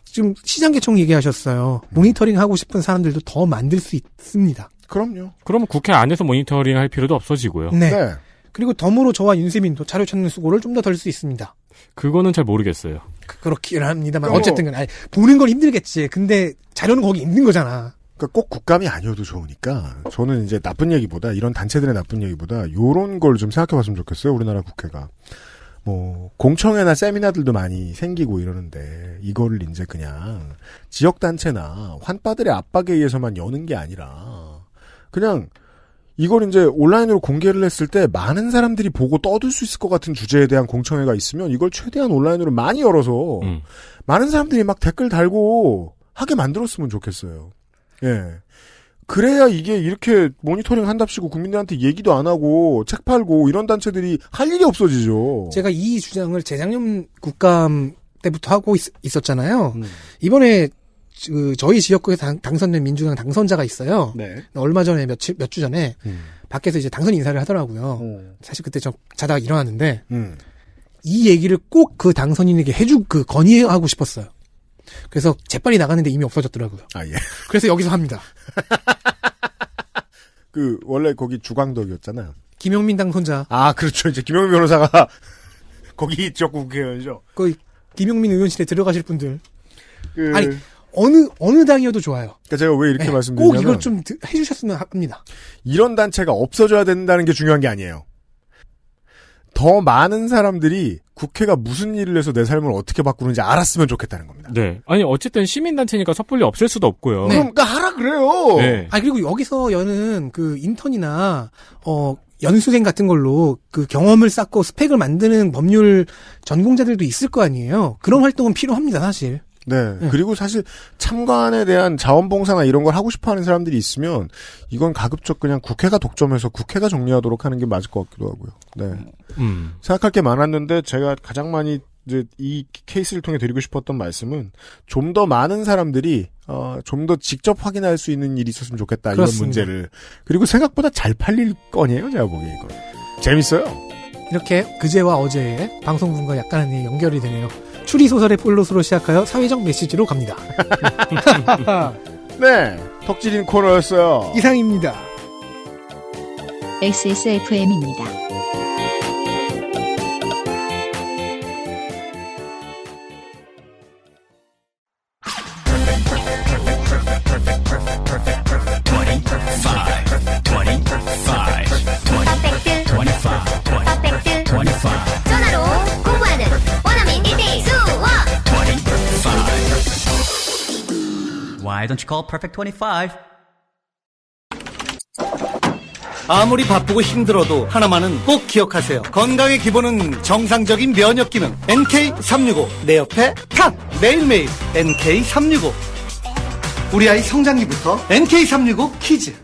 지금 시장 개총 얘기하셨어요. 모니터링 하고 싶은 사람들도 더 만들 수 있습니다. 그럼요. 그러면 국회 안에서 모니터링 할 필요도 없어지고요. 네. 네. 그리고 덤으로 저와 윤세민도 자료 찾는 수고를 좀 더 덜 수 있습니다. 그거는 잘 모르겠어요. 그렇긴 합니다만 어쨌든 보는 건 힘들겠지. 근데 자료는 거기 있는 거잖아. 그러니까 꼭 국감이 아니어도 좋으니까 저는 이제 나쁜 얘기보다 이런 단체들의 나쁜 얘기보다 요런 걸 좀 생각해봤으면 좋겠어요. 우리나라 국회가. 뭐 공청회나 세미나들도 많이 생기고 이러는데 이거를 이제 그냥 지역단체나 환빠들의 압박에 의해서만 여는 게 아니라 그냥 이걸 이제 온라인으로 공개를 했을 때 많은 사람들이 보고 떠들 수 있을 것 같은 주제에 대한 공청회가 있으면 이걸 최대한 온라인으로 많이 열어서 많은 사람들이 막 댓글 달고 하게 만들었으면 좋겠어요. 예. 그래야 이게 이렇게 모니터링 한답시고 국민들한테 얘기도 안 하고 책 팔고 이런 단체들이 할 일이 없어지죠. 제가 이 주장을 재작년 국감 때부터 하고 있었잖아요. 이번에 저희 지역구에서 당선된 민주당 당선자가 있어요. 네. 얼마 전에 몇 주 전에 밖에서 이제 당선 인사를 하더라고요. 사실 그때 저 자다가 일어났는데 이 얘기를 꼭 그 당선인에게 건의하고 싶었어요. 그래서 재빨리 나갔는데 이미 없어졌더라고요. 아, 예. 그래서 여기서 합니다. 원래 거기 주광덕이었잖아요. 김용민 당선자. 아, 그렇죠. 이제 김용민 변호사가 거기 지역구 국회의원이죠. 거기 김용민 의원실에 들어가실 분들. 아니, 어느 당이어도 좋아요. 그러니까 제가 왜 이렇게 말씀드리냐면 꼭 이걸 좀 해주셨으면 합니다. 이런 단체가 없어져야 된다는 게 중요한 게 아니에요. 더 많은 사람들이 국회가 무슨 일을 해서 내 삶을 어떻게 바꾸는지 알았으면 좋겠다는 겁니다. 네. 아니 어쨌든 시민단체니까 섣불리 없앨 수도 없고요. 네. 그러니까 하라 그래요. 네. 그리고 여기서 여는 인턴이나 연수생 같은 걸로 경험을 쌓고 스펙을 만드는 법률 전공자들도 있을 거 아니에요. 그런 활동은 필요합니다, 사실. 네. 그리고 사실 참관에 대한 자원봉사나 이런 걸 하고 싶어 하는 사람들이 있으면 이건 가급적 그냥 국회가 독점해서 국회가 정리하도록 하는 게 맞을 것 같기도 하고요. 네. 생각할 게 많았는데 제가 가장 많이 이제 이 케이스를 통해 드리고 싶었던 말씀은 좀 더 많은 사람들이 좀 더 직접 확인할 수 있는 일이 있었으면 좋겠다. 그렇습니다. 이런 문제를. 그리고 생각보다 잘 팔릴 건이에요. 제가 보기에 이건. 재밌어요. 이렇게 그제와 어제의 방송분과 약간의 연결이 되네요. 추리소설의 플롯으로 시작하여 사회적 메시지로 갑니다. 네. 덕질인 코너였어요. 이상입니다. XSFM입니다. 전화로 공부하는 원어민 1대1 수업. Why don't you call Perfect 25? 아무리 바쁘고 힘들어도 하나만은 꼭 기억하세요. 건강의 기본은 정상적인 면역 기능. NK365. 내 옆에 탁! 매일매일 NK365. 우리 아이 성장기부터 NK365 키즈.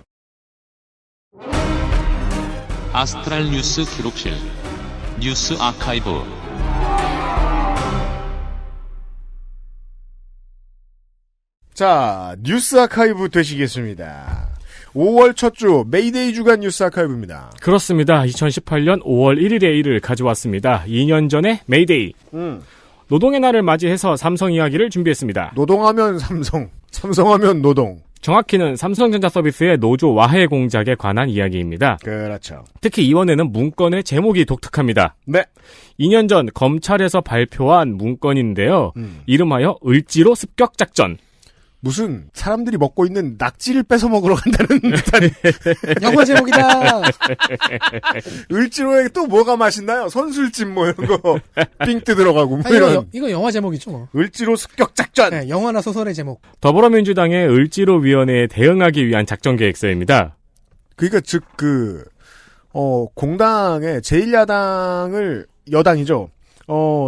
아스트랄 뉴스 기록실 뉴스 아카이브. 자, 뉴스 아카이브 되시겠습니다. 5월 첫 주 메이데이 주간 뉴스 아카이브입니다. 그렇습니다. 2018년 5월 1일의 일을 가져왔습니다. 2년 전에 메이데이. 노동의 날을 맞이해서 삼성 이야기를 준비했습니다. 노동하면 삼성, 삼성하면 노동. 정확히는 삼성전자 서비스의 노조 와해 공작에 관한 이야기입니다. 그렇죠. 특히 이번에는 문건의 제목이 독특합니다. 네. 2년 전 검찰에서 발표한 문건인데요. 이름하여 을지로 습격작전. 무슨 사람들이 먹고 있는 낙지를 뺏어 먹으러 간다는 듯한 영화 제목이다. 을지로에 또 뭐가 맛있나요? 선술집 뭐 이런 거 삥 뜯어가고 뭐 이런. 이거 영화 제목이죠. 뭐. 을지로 습격작전. 네, 영화나 소설의 제목. 더불어민주당의 을지로위원회에 대응하기 위한 작전계획서입니다. 그러니까 즉 공당의 제1야당을 여당이죠.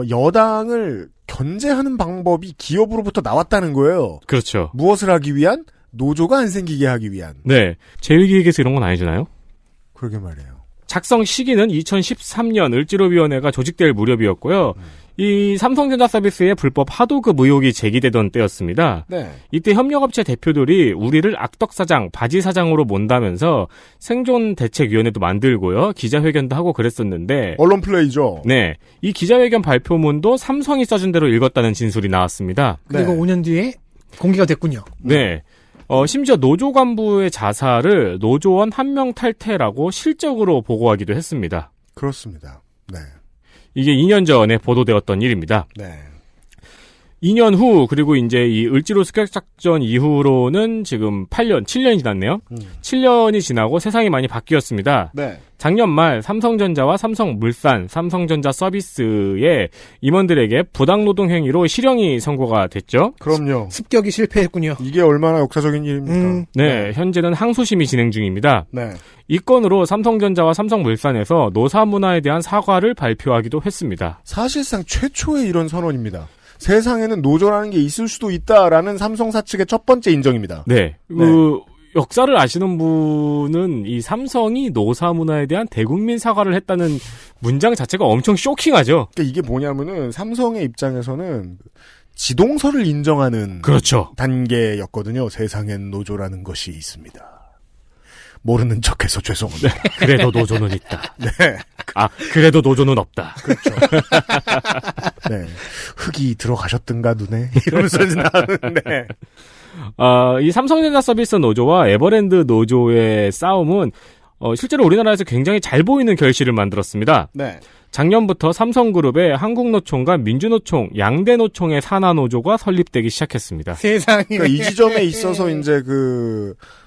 여당을 견제하는 방법이 기업으로부터 나왔다는 거예요. 그렇죠. 무엇을 하기 위한? 노조가 안 생기게 하기 위한. 네. 제1기획에서 이런 건 아니잖아요? 그러게 말이에요. 작성 시기는 2013년 을지로위원회가 조직될 무렵이었고요. 이 삼성전자 서비스의 불법 하도급 의혹이 제기되던 때였습니다. 네. 이때 협력업체 대표들이 우리를 악덕사장, 바지사장으로 몬다면서 생존대책위원회도 만들고요. 기자회견도 하고 그랬었는데. 언론 플레이죠. 네. 이 기자회견 발표문도 삼성이 써준 대로 읽었다는 진술이 나왔습니다. 그리고 5년 뒤에 공개가 됐군요. 네. 심지어 노조 간부의 자살을 노조원 1명 탈퇴라고 실적으로 보고하기도 했습니다. 그렇습니다. 네. 이게 2년 전에 보도되었던 일입니다. 네. 2년 후, 그리고 이제 이 을지로 습격작전 이후로는 지금 7년이 지났네요. 7년이 지나고 세상이 많이 바뀌었습니다. 네. 작년 말 삼성전자와 삼성물산, 삼성전자 서비스의 임원들에게 부당노동 행위로 실형이 선고가 됐죠. 그럼요. 습격이 실패했군요. 이게 얼마나 역사적인 일입니까? 네, 현재는 항소심이 진행 중입니다. 네. 이 건으로 삼성전자와 삼성물산에서 노사 문화에 대한 사과를 발표하기도 했습니다. 사실상 최초의 이런 선언입니다. 세상에는 노조라는 게 있을 수도 있다라는 삼성사 측의 첫 번째 인정입니다. 네. 역사를 아시는 분은 이 삼성이 노사 문화에 대한 대국민 사과를 했다는 문장 자체가 엄청 쇼킹하죠. 그러니까 이게 뭐냐면은 삼성의 입장에서는 지동설을 인정하는 그렇죠. 단계였거든요. 세상엔 노조라는 것이 있습니다. 모르는 척해서 죄송합니다. 네, 그래도 노조는 있다. 네. 그래도 노조는 없다. 그렇죠. 네. 흙이 들어가셨던가 눈에 이러면서 나오는데. 이 삼성전자 서비스 노조와 에버랜드 노조의 싸움은 실제로 우리나라에서 굉장히 잘 보이는 결실을 만들었습니다. 네. 작년부터 삼성그룹의 한국노총과 민주노총, 양대노총의 산하노조가 설립되기 시작했습니다. 세상에. 그러니까 이 지점에 있어서 이제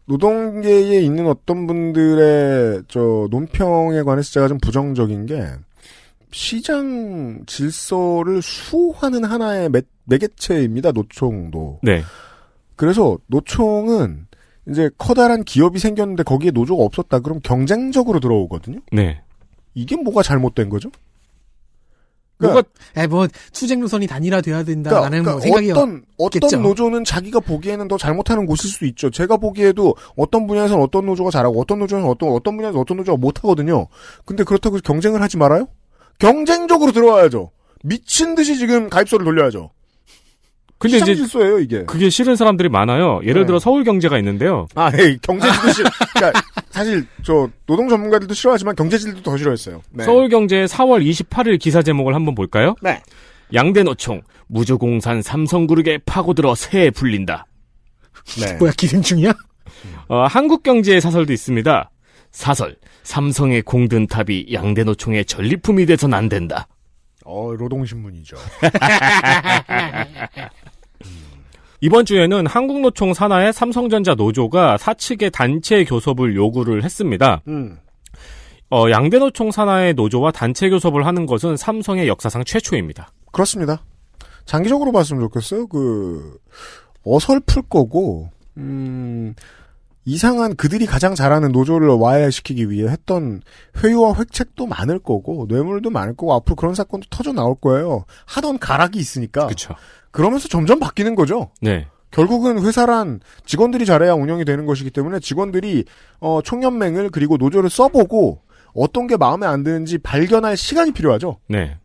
노동계에 있는 어떤 분들의 논평에 관해서 제가 좀 부정적인 게 시장 질서를 수호하는 하나의 매개체입니다. 노총도. 네. 그래서 노총은 이제 커다란 기업이 생겼는데 거기에 노조가 없었다. 그럼 경쟁적으로 들어오거든요. 네. 이게 뭐가 잘못된 거죠? 투쟁 노선이 단일화돼야 된다라는 생각이 어떤 노조는 자기가 보기에는 더 잘못하는 곳일 수도 있죠. 제가 보기에도 어떤 분야에서는 어떤 노조가 잘하고 어떤 노조는 어떤 분야에서 어떤 노조가 못하거든요. 근데 그렇다고 경쟁을 하지 말아요? 경쟁적으로 들어와야죠. 미친 듯이 지금 가입소를 돌려야죠. 근데 이제 질서예요, 이게. 그게 싫은 사람들이 많아요. 예를 들어 서울경제가 있는데요. 경제지도 싫어. 그러니까 사실 노동 전문가들도 싫어하지만 경제지들도 더 싫어했어요. 네. 서울경제 4월 28일 기사 제목을 한번 볼까요? 네. 양대노총 무주공산 삼성그룹에 파고들어 새에 불린다. 네. 뭐야, 기생충이야? 한국경제의 사설도 있습니다. 사설, 삼성의 공든탑이 양대노총의 전리품이 돼선 안 된다. 노동신문이죠. 이번 주에는 한국노총 산하의 삼성전자 노조가 사측의 단체 교섭을 요구를 했습니다. 양대노총 산하의 노조와 단체 교섭을 하는 것은 삼성의 역사상 최초입니다. 그렇습니다. 장기적으로 봤으면 좋겠어요. 어설플 거고, 이상한 그들이 가장 잘하는 노조를 와해시키기 위해 했던 회유와 획책도 많을 거고, 뇌물도 많을 거고, 앞으로 그런 사건도 터져 나올 거예요. 하던 가락이 있으니까. 그렇죠. 그러면서 점점 바뀌는 거죠. 네. 결국은 회사란 직원들이 잘해야 운영이 되는 것이기 때문에 직원들이 총연맹을 그리고 노조를 써보고 어떤 게 마음에 안 드는지 발견할 시간이 필요하죠. 네.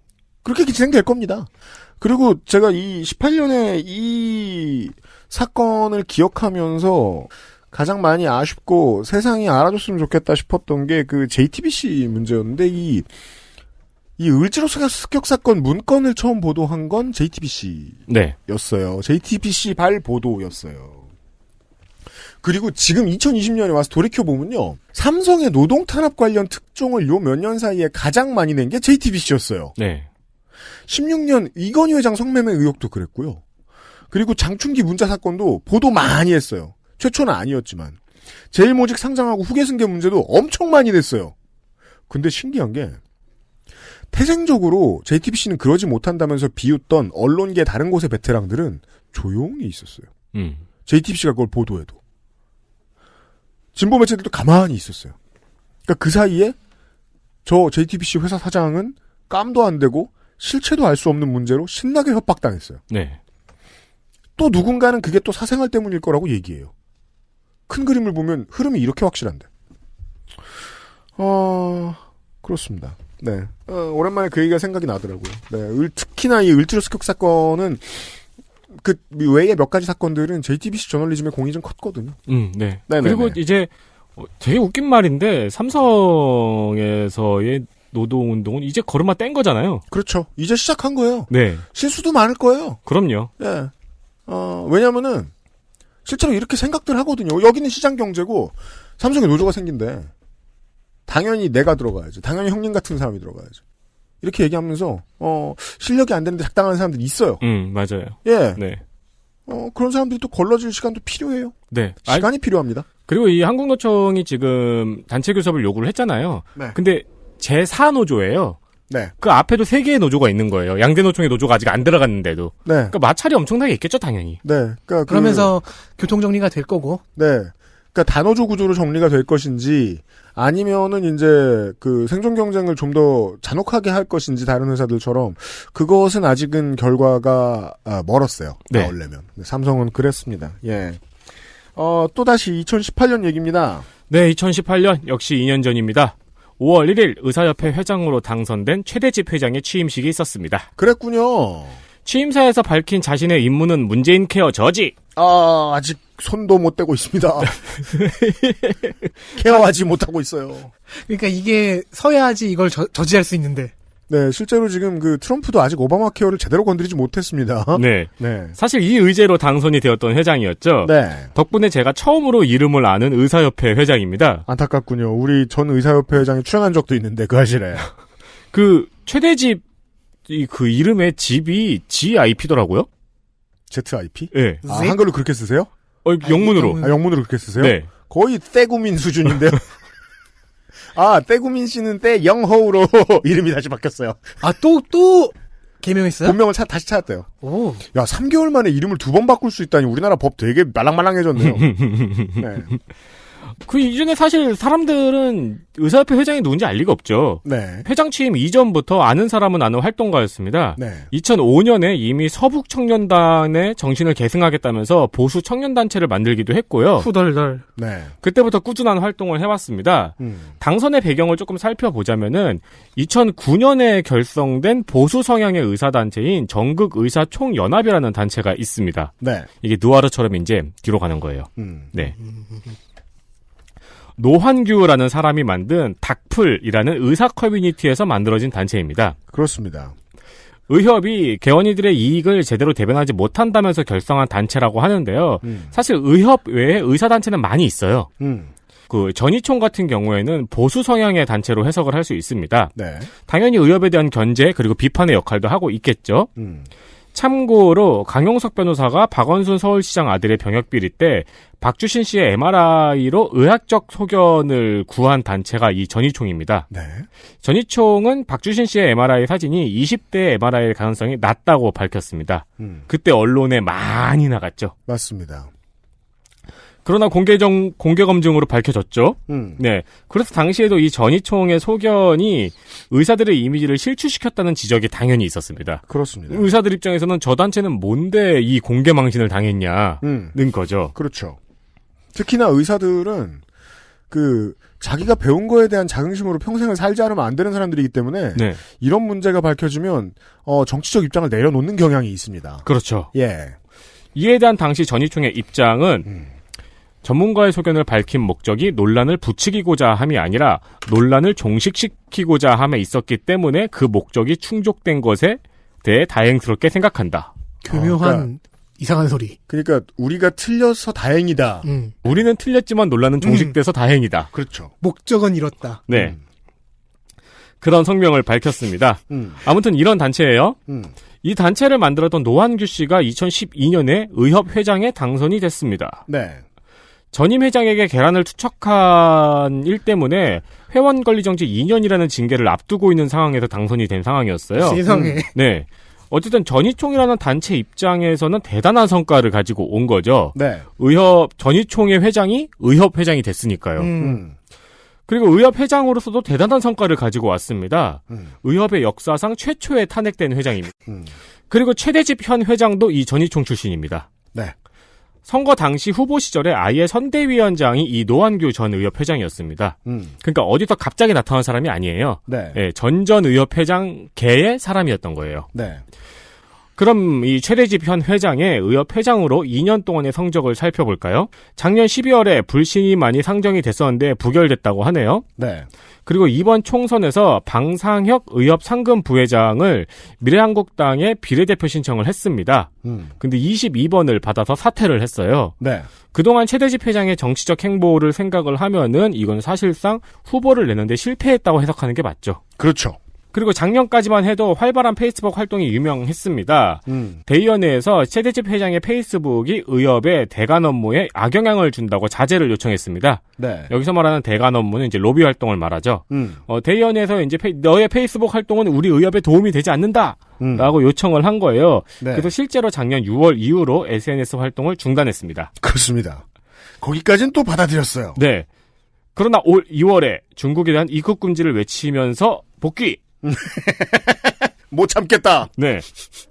그렇게 진행될 겁니다. 그리고 제가 이 18년에 이 사건을 기억하면서 가장 많이 아쉽고 세상이 알아줬으면 좋겠다 싶었던 게 그 JTBC 문제였는데 이 을지로 습격 사건 문건을 처음 보도한 건 JTBC였어요. JTBC 발 보도였어요. 그리고 지금 2020년에 와서 돌이켜보면요. 삼성의 노동 탄압 관련 특종을 요 몇 년 사이에 가장 많이 낸 게 JTBC였어요. 네. 16년 이건희 회장 성매매 의혹도 그랬고요. 그리고 장충기 문자 사건도 보도 많이 했어요. 최초는 아니었지만. 제일모직 상장하고 후계 승계 문제도 엄청 많이 냈어요. 근데 신기한 게 태생적으로 JTBC는 그러지 못한다면서 비웃던 언론계 다른 곳의 베테랑들은 조용히 있었어요. JTBC가 그걸 보도해도. 진보 매체들도 가만히 있었어요. 그러니까 그 사이에 저 JTBC 회사 사장은 깜도 안 되고 실체도 알 수 없는 문제로 신나게 협박당했어요. 네. 또 누군가는 그게 또 사생활 때문일 거라고 얘기해요. 큰 그림을 보면 흐름이 이렇게 확실한데. 그렇습니다. 네. 오랜만에 그 얘기가 생각이 나더라고요. 네. 특히나 이 을지로 습격 사건은 그 외에 몇 가지 사건들은 JTBC 저널리즘의 공이 좀 컸거든요. 네. 네네네. 그리고 이제 되게 웃긴 말인데 삼성에서의 노동운동은 이제 걸음마 뗀 거잖아요. 그렇죠. 이제 시작한 거예요. 네. 실수도 많을 거예요. 그럼요. 예. 왜냐면은 실제로 이렇게 생각들 하거든요. 여기는 시장 경제고 삼성에 노조가 생긴대. 당연히 내가 들어가야지. 당연히 형님 같은 사람이 들어가야지. 이렇게 얘기하면서 실력이 안 되는데 작당하는 사람들이 있어요. 맞아요. 예. 네. 그런 사람들이 또 걸러질 시간도 필요해요. 네. 시간이 필요합니다. 그리고 이 한국노총이 지금 단체 교섭을 요구를 했잖아요. 네. 근데 제4노조예요. 네. 그 앞에도 3개의 노조가 있는 거예요. 양대노총의 노조가 아직 안 들어갔는데도. 네. 그러니까 마찰이 엄청나게 있겠죠, 당연히. 네. 그러니까 그러면서 교통 정리가 될 거고. 네. 그러니까 단호조 구조로 정리가 될 것인지 아니면은 이제 그 생존 경쟁을 좀 더 잔혹하게 할 것인지 다른 회사들처럼 그것은 아직은 결과가 멀었어요. 네. 나오려면. 삼성은 그랬습니다. 예. 또 다시 2018년 얘기입니다. 네, 2018년 역시 2년 전입니다. 5월 1일 의사협회 회장으로 당선된 최대집 회장의 취임식이 있었습니다. 그랬군요. 취임사에서 밝힌 자신의 임무는 문재인 케어 저지. 아직 손도 못 대고 있습니다. 케어하지 못하고 있어요. 그러니까 이게 서야지 이걸 저지할 수 있는데. 네, 실제로 지금 그 트럼프도 아직 오바마 케어를 제대로 건드리지 못했습니다. 네. 네. 사실 이 의제로 당선이 되었던 회장이었죠. 네. 덕분에 제가 처음으로 이름을 아는 의사협회 회장입니다. 안타깝군요. 우리 전 의사협회 회장이 출연한 적도 있는데 그 아시래. 그 최대집 그 이름의 집이 GIP더라고요. ZIP? 네. 한글로 그렇게 쓰세요? 영문으로. 영문으로 그렇게 쓰세요? 네. 거의 떼구민 수준인데요. 떼구민 씨는 떼영호우로 이름이 다시 바뀌었어요. 또 개명했어요? 본명을 다시 찾았대요. 오. 야, 3개월 만에 이름을 2번 바꿀 수 있다니 우리나라 법 되게 말랑말랑해졌네요. 네. 그 이전에 사실 사람들은 의사협회 회장이 누군지 알 리가 없죠. 네. 회장 취임 이전부터 아는 사람은 아는 활동가였습니다. 네. 2005년에 이미 서북청년단의 정신을 계승하겠다면서 보수 청년단체를 만들기도 했고요. 후덜덜. 네. 그때부터 꾸준한 활동을 해왔습니다. 당선의 배경을 조금 살펴보자면은 2009년에 결성된 보수 성향의 의사단체인 전국의사총연합이라는 단체가 있습니다. 네. 이게 누아르처럼 이제 뒤로 가는 거예요. 네. 노환규라는 사람이 만든 닥플이라는 의사 커뮤니티에서 만들어진 단체입니다. 그렇습니다. 의협이 개원이들의 이익을 제대로 대변하지 못한다면서 결성한 단체라고 하는데요. 사실 의협 외에 의사단체는 많이 있어요. 그 전희총 같은 경우에는 보수 성향의 단체로 해석을 할 수 있습니다. 네. 당연히 의협에 대한 견제 그리고 비판의 역할도 하고 있겠죠. 참고로 강용석 변호사가 박원순 서울시장 아들의 병역 비리 때 박주신 씨의 MRI로 의학적 소견을 구한 단체가 이 전희총입니다. 네. 전희총은 박주신 씨의 MRI 사진이 20대 MRI의 가능성이 낮다고 밝혔습니다. 그때 언론에 많이 나갔죠. 맞습니다. 그러나 공개 검증으로 밝혀졌죠. 네. 그래서 당시에도 이 전희총의 소견이 의사들의 이미지를 실추시켰다는 지적이 당연히 있었습니다. 그렇습니다. 의사들 입장에서는 저 단체는 뭔데 이 공개 망신을 당했냐는 거죠. 그렇죠. 특히나 의사들은 자기가 배운 거에 대한 자긍심으로 평생을 살지 않으면 안 되는 사람들이기 때문에 네. 이런 문제가 밝혀지면 정치적 입장을 내려놓는 경향이 있습니다. 그렇죠. 예. 이에 대한 당시 전희총의 입장은 전문가의 소견을 밝힌 목적이 논란을 부추기고자 함이 아니라 논란을 종식시키고자 함에 있었기 때문에 그 목적이 충족된 것에 대해 다행스럽게 생각한다. 교묘한 그러니까, 이상한 소리. 그러니까 우리가 틀려서 다행이다. 우리는 틀렸지만 논란은 종식돼서 다행이다. 그렇죠. 목적은 이렇다. 네. 그런 성명을 밝혔습니다. 아무튼 이런 단체예요. 이 단체를 만들었던 노한규 씨가 2012년에 의협회장에 당선이 됐습니다. 네. 전임 회장에게 계란을 투척한 일 때문에 회원 권리 정지 2년이라는 징계를 앞두고 있는 상황에서 당선이 된 상황이었어요. 세상에. 네. 어쨌든 전희총이라는 단체 입장에서는 대단한 성과를 가지고 온 거죠. 네. 전희총의 회장이 의협회장이 됐으니까요. 그리고 의협회장으로서도 대단한 성과를 가지고 왔습니다. 의협의 역사상 최초의 탄핵된 회장입니다. 그리고 최대집 현 회장도 이 전희총 출신입니다. 네. 선거 당시 후보 시절에 아예 선대위원장이 이 노한규 전 의협회장이었습니다. 그러니까 어디서 갑자기 나타난 사람이 아니에요. 네. 네, 전 의협회장 계의 사람이었던 거예요. 네. 그럼 이 최대집 현 회장의 의협회장으로 2년 동안의 성적을 살펴볼까요? 작년 12월에 불신임안이 상정이 됐었는데 부결됐다고 하네요. 네. 그리고 이번 총선에서 방상혁 의협 상금 부회장을 미래한국당에 비례대표 신청을 했습니다. 근데 22번을 받아서 사퇴를 했어요. 네. 그동안 최대집 회장의 정치적 행보를 생각을 하면은 이건 사실상 후보를 내는데 실패했다고 해석하는 게 맞죠. 그렇죠. 그리고 작년까지만 해도 활발한 페이스북 활동이 유명했습니다. 대의원회에서 최대집 회장의 페이스북이 의협의 대관 업무에 악영향을 준다고 자제를 요청했습니다. 네. 여기서 말하는 대관 업무는 이제 로비 활동을 말하죠. 대의원회에서 이제 너의 페이스북 활동은 우리 의협에 도움이 되지 않는다. 라고 요청을 한 거예요. 네. 그래서 실제로 작년 6월 이후로 SNS 활동을 중단했습니다. 그렇습니다. 거기까지는 또 받아들였어요. 네. 그러나 올 2월에 중국에 대한 입국 금지를 외치면서 복귀. 못 참겠다. 네.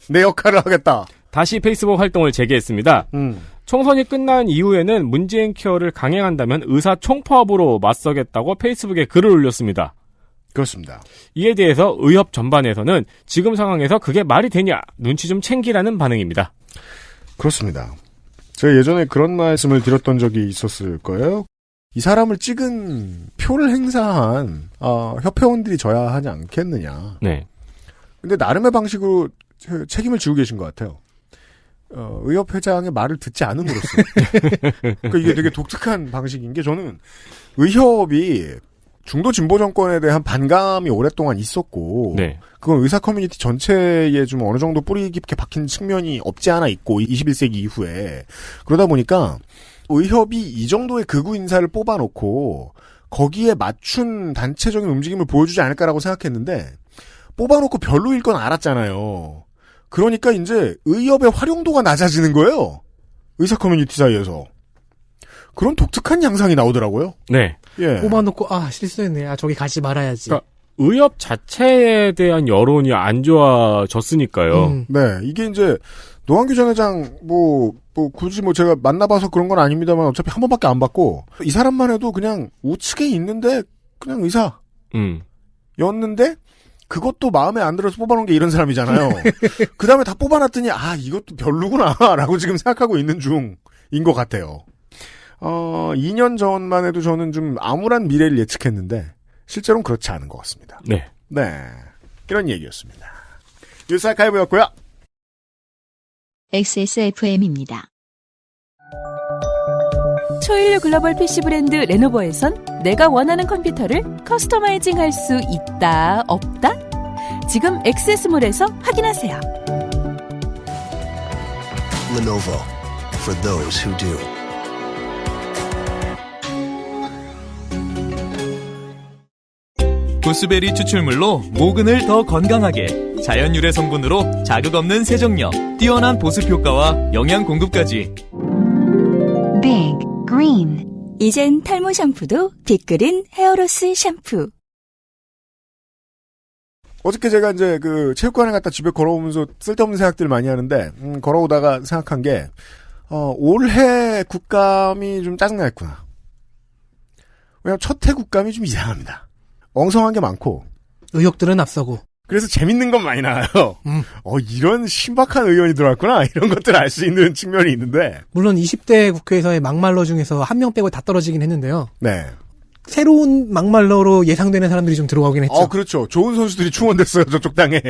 내 역할을 하겠다. 다시 페이스북 활동을 재개했습니다. 총선이 끝난 이후에는 문재인 케어를 강행한다면 의사 총파업으로 맞서겠다고 페이스북에 글을 올렸습니다. 그렇습니다. 이에 대해서 의협 전반에서는 지금 상황에서 그게 말이 되냐, 눈치 좀 챙기라는 반응입니다. 그렇습니다. 제가 예전에 그런 말씀을 드렸던 적이 있었을 거예요. 이 사람을 찍은 표를 행사한 협회원들이 져야 하지 않겠느냐. 네. 근데 나름의 방식으로 책임을 지고 계신 것 같아요. 의협 회장의 말을 듣지 않음으로써. 그러니까 이게 되게 독특한 방식인 게 저는 의협이 중도 진보 정권에 대한 반감이 오랫동안 있었고, 네. 그건 의사 커뮤니티 전체에 좀 어느 정도 뿌리 깊게 박힌 측면이 없지 않아 있고 21세기 이후에 그러다 보니까. 의협이 이 정도의 극우 인사를 뽑아놓고 거기에 맞춘 단체적인 움직임을 보여주지 않을까라고 생각했는데 뽑아놓고 별로일 건 알았잖아요. 그러니까 이제 의협의 활용도가 낮아지는 거예요. 의사 커뮤니티 사이에서. 그런 독특한 양상이 나오더라고요. 네. 예. 뽑아놓고 실수했네. 저기 가지 말아야지. 그러니까 의협 자체에 대한 여론이 안 좋아졌으니까요. 네. 이게 이제 노한규 전 회장 굳이 제가 만나봐서 그런 건 아닙니다만 어차피 한 번밖에 안 봤고 이 사람만 해도 그냥 우측에 있는데 그냥 의사였는데 그것도 마음에 안 들어서 뽑아놓은 게 이런 사람이잖아요. 그 다음에 다 뽑아놨더니 이것도 별로구나 라고 지금 생각하고 있는 중인 것 같아요. 2년 전만 해도 저는 좀 암울한 미래를 예측했는데 실제로는 그렇지 않은 것 같습니다. 네. 네. 이런 얘기였습니다. 뉴스 아카이브였고요. XSFM입니다. 초일류 글로벌 PC 브랜드 레노버에선 내가 원하는 컴퓨터를 커스터마이징 할 수 있다, 없다? 지금 엑세스몰에서 확인하세요. Lenovo for those who do. 구스베리 추출물로 모근을 더 건강하게, 자연 유래 성분으로 자극 없는 세정력, 뛰어난 보습 효과와 영양 공급까지. Big Green. 이젠 탈모 샴푸도 빅그린 헤어로스 샴푸. 어저께 제가 이제 체육관에 갔다 집에 걸어오면서 쓸데없는 생각들 많이 하는데 걸어오다가 생각한 게 올해 국감이 좀 짜증나겠구나. 왜냐면 첫 해 국감이 좀 이상합니다. 엉성한 게 많고 의혹들은 앞서고 그래서 재밌는 건 많이 나와요. 이런 신박한 의원이 들어왔구나. 이런 것들을 알 수 있는 측면이 있는데. 물론 20대 국회에서의 막말러 중에서 한 명 빼고 다 떨어지긴 했는데요. 네. 새로운 막말러로 예상되는 사람들이 좀 들어가긴 했죠. 그렇죠. 좋은 선수들이 충원됐어요. 저쪽 당에.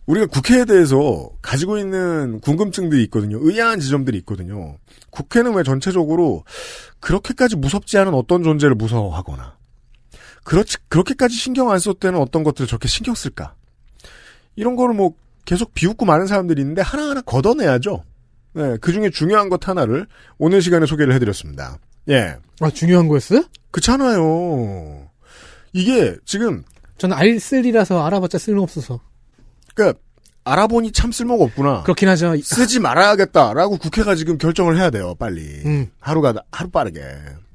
우리가 국회에 대해서 가지고 있는 궁금증들이 있거든요. 의아한 지점들이 있거든요. 국회는 왜 전체적으로 그렇게까지 무섭지 않은 어떤 존재를 무서워하거나 그렇게까지 신경 안 썼다는 어떤 것들을 저렇게 신경 쓸까? 이런 거를 뭐 계속 비웃고 많은 사람들이 있는데 하나하나 걷어내야죠. 네, 그 중에 중요한 것 하나를 오늘 시간에 소개를 해드렸습니다. 예. 중요한 거였어요? 그렇잖아요. 이게 지금 저는 알쓸이라서 알아봤자 쓸모없어서. 그러니까 알아보니 참 쓸모가 없구나. 그렇긴 하죠. 쓰지 말아야겠다라고 국회가 지금 결정을 해야 돼요. 빨리. 하루 빠르게.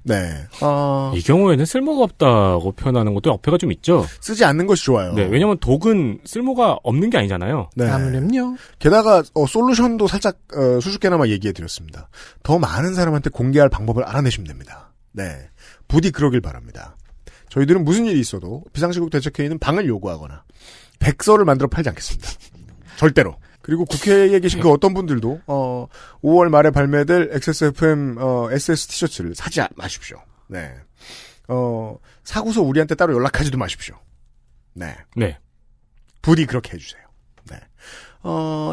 네. 이 경우에는 쓸모가 없다고 표현하는 것도 어폐가 좀 있죠. 쓰지 않는 것이 좋아요. 네, 왜냐면 독은 쓸모가 없는 게 아니잖아요. 네. 아무렴요. 게다가 솔루션도 살짝 수줍게나마 얘기해드렸습니다. 더 많은 사람한테 공개할 방법을 알아내시면 됩니다. 네. 부디 그러길 바랍니다. 저희들은 무슨 일이 있어도 비상시국 대책회의는 방을 요구하거나 백서를 만들어 팔지 않겠습니다. 절대로. 그리고 국회에 계신 그 어떤 분들도 5월 말에 발매될 XSFM SS 티셔츠를 사지 마십시오. 네. 사고서 우리한테 따로 연락하지도 마십시오. 네. 네. 부디 그렇게 해주세요. 네.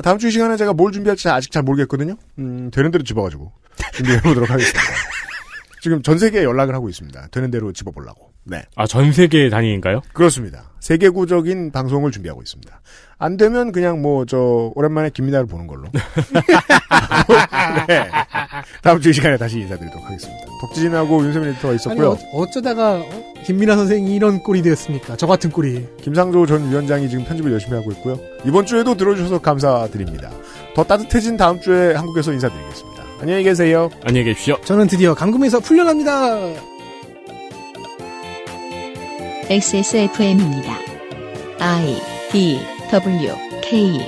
다음 주 이 시간에 제가 뭘 준비할지 아직 잘 모르겠거든요. 되는 대로 집어가지고 준비해보도록 하겠습니다. 지금 전 세계에 연락을 하고 있습니다. 되는 대로 집어보려고. 네. 전 세계 단위인가요? 그렇습니다. 세계구적인 방송을 준비하고 있습니다. 안 되면 그냥 오랜만에 김민아를 보는 걸로. 네. 다음 주 이 시간에 다시 인사드리도록 하겠습니다. 덕지진하고 윤세민 에디터가 있었고요. 아니, 어쩌다가 김민아 선생이 이런 꼴이 되었습니까? 저 같은 꼴이. 김상조 전 위원장이 지금 편집을 열심히 하고 있고요. 이번 주에도 들어주셔서 감사드립니다. 더 따뜻해진 다음 주에 한국에서 인사드리겠습니다. 안녕히 계세요. 안녕히 계십시오. 저는 드디어 감금에서 풀려납니다. XSFM입니다. I, D, W, K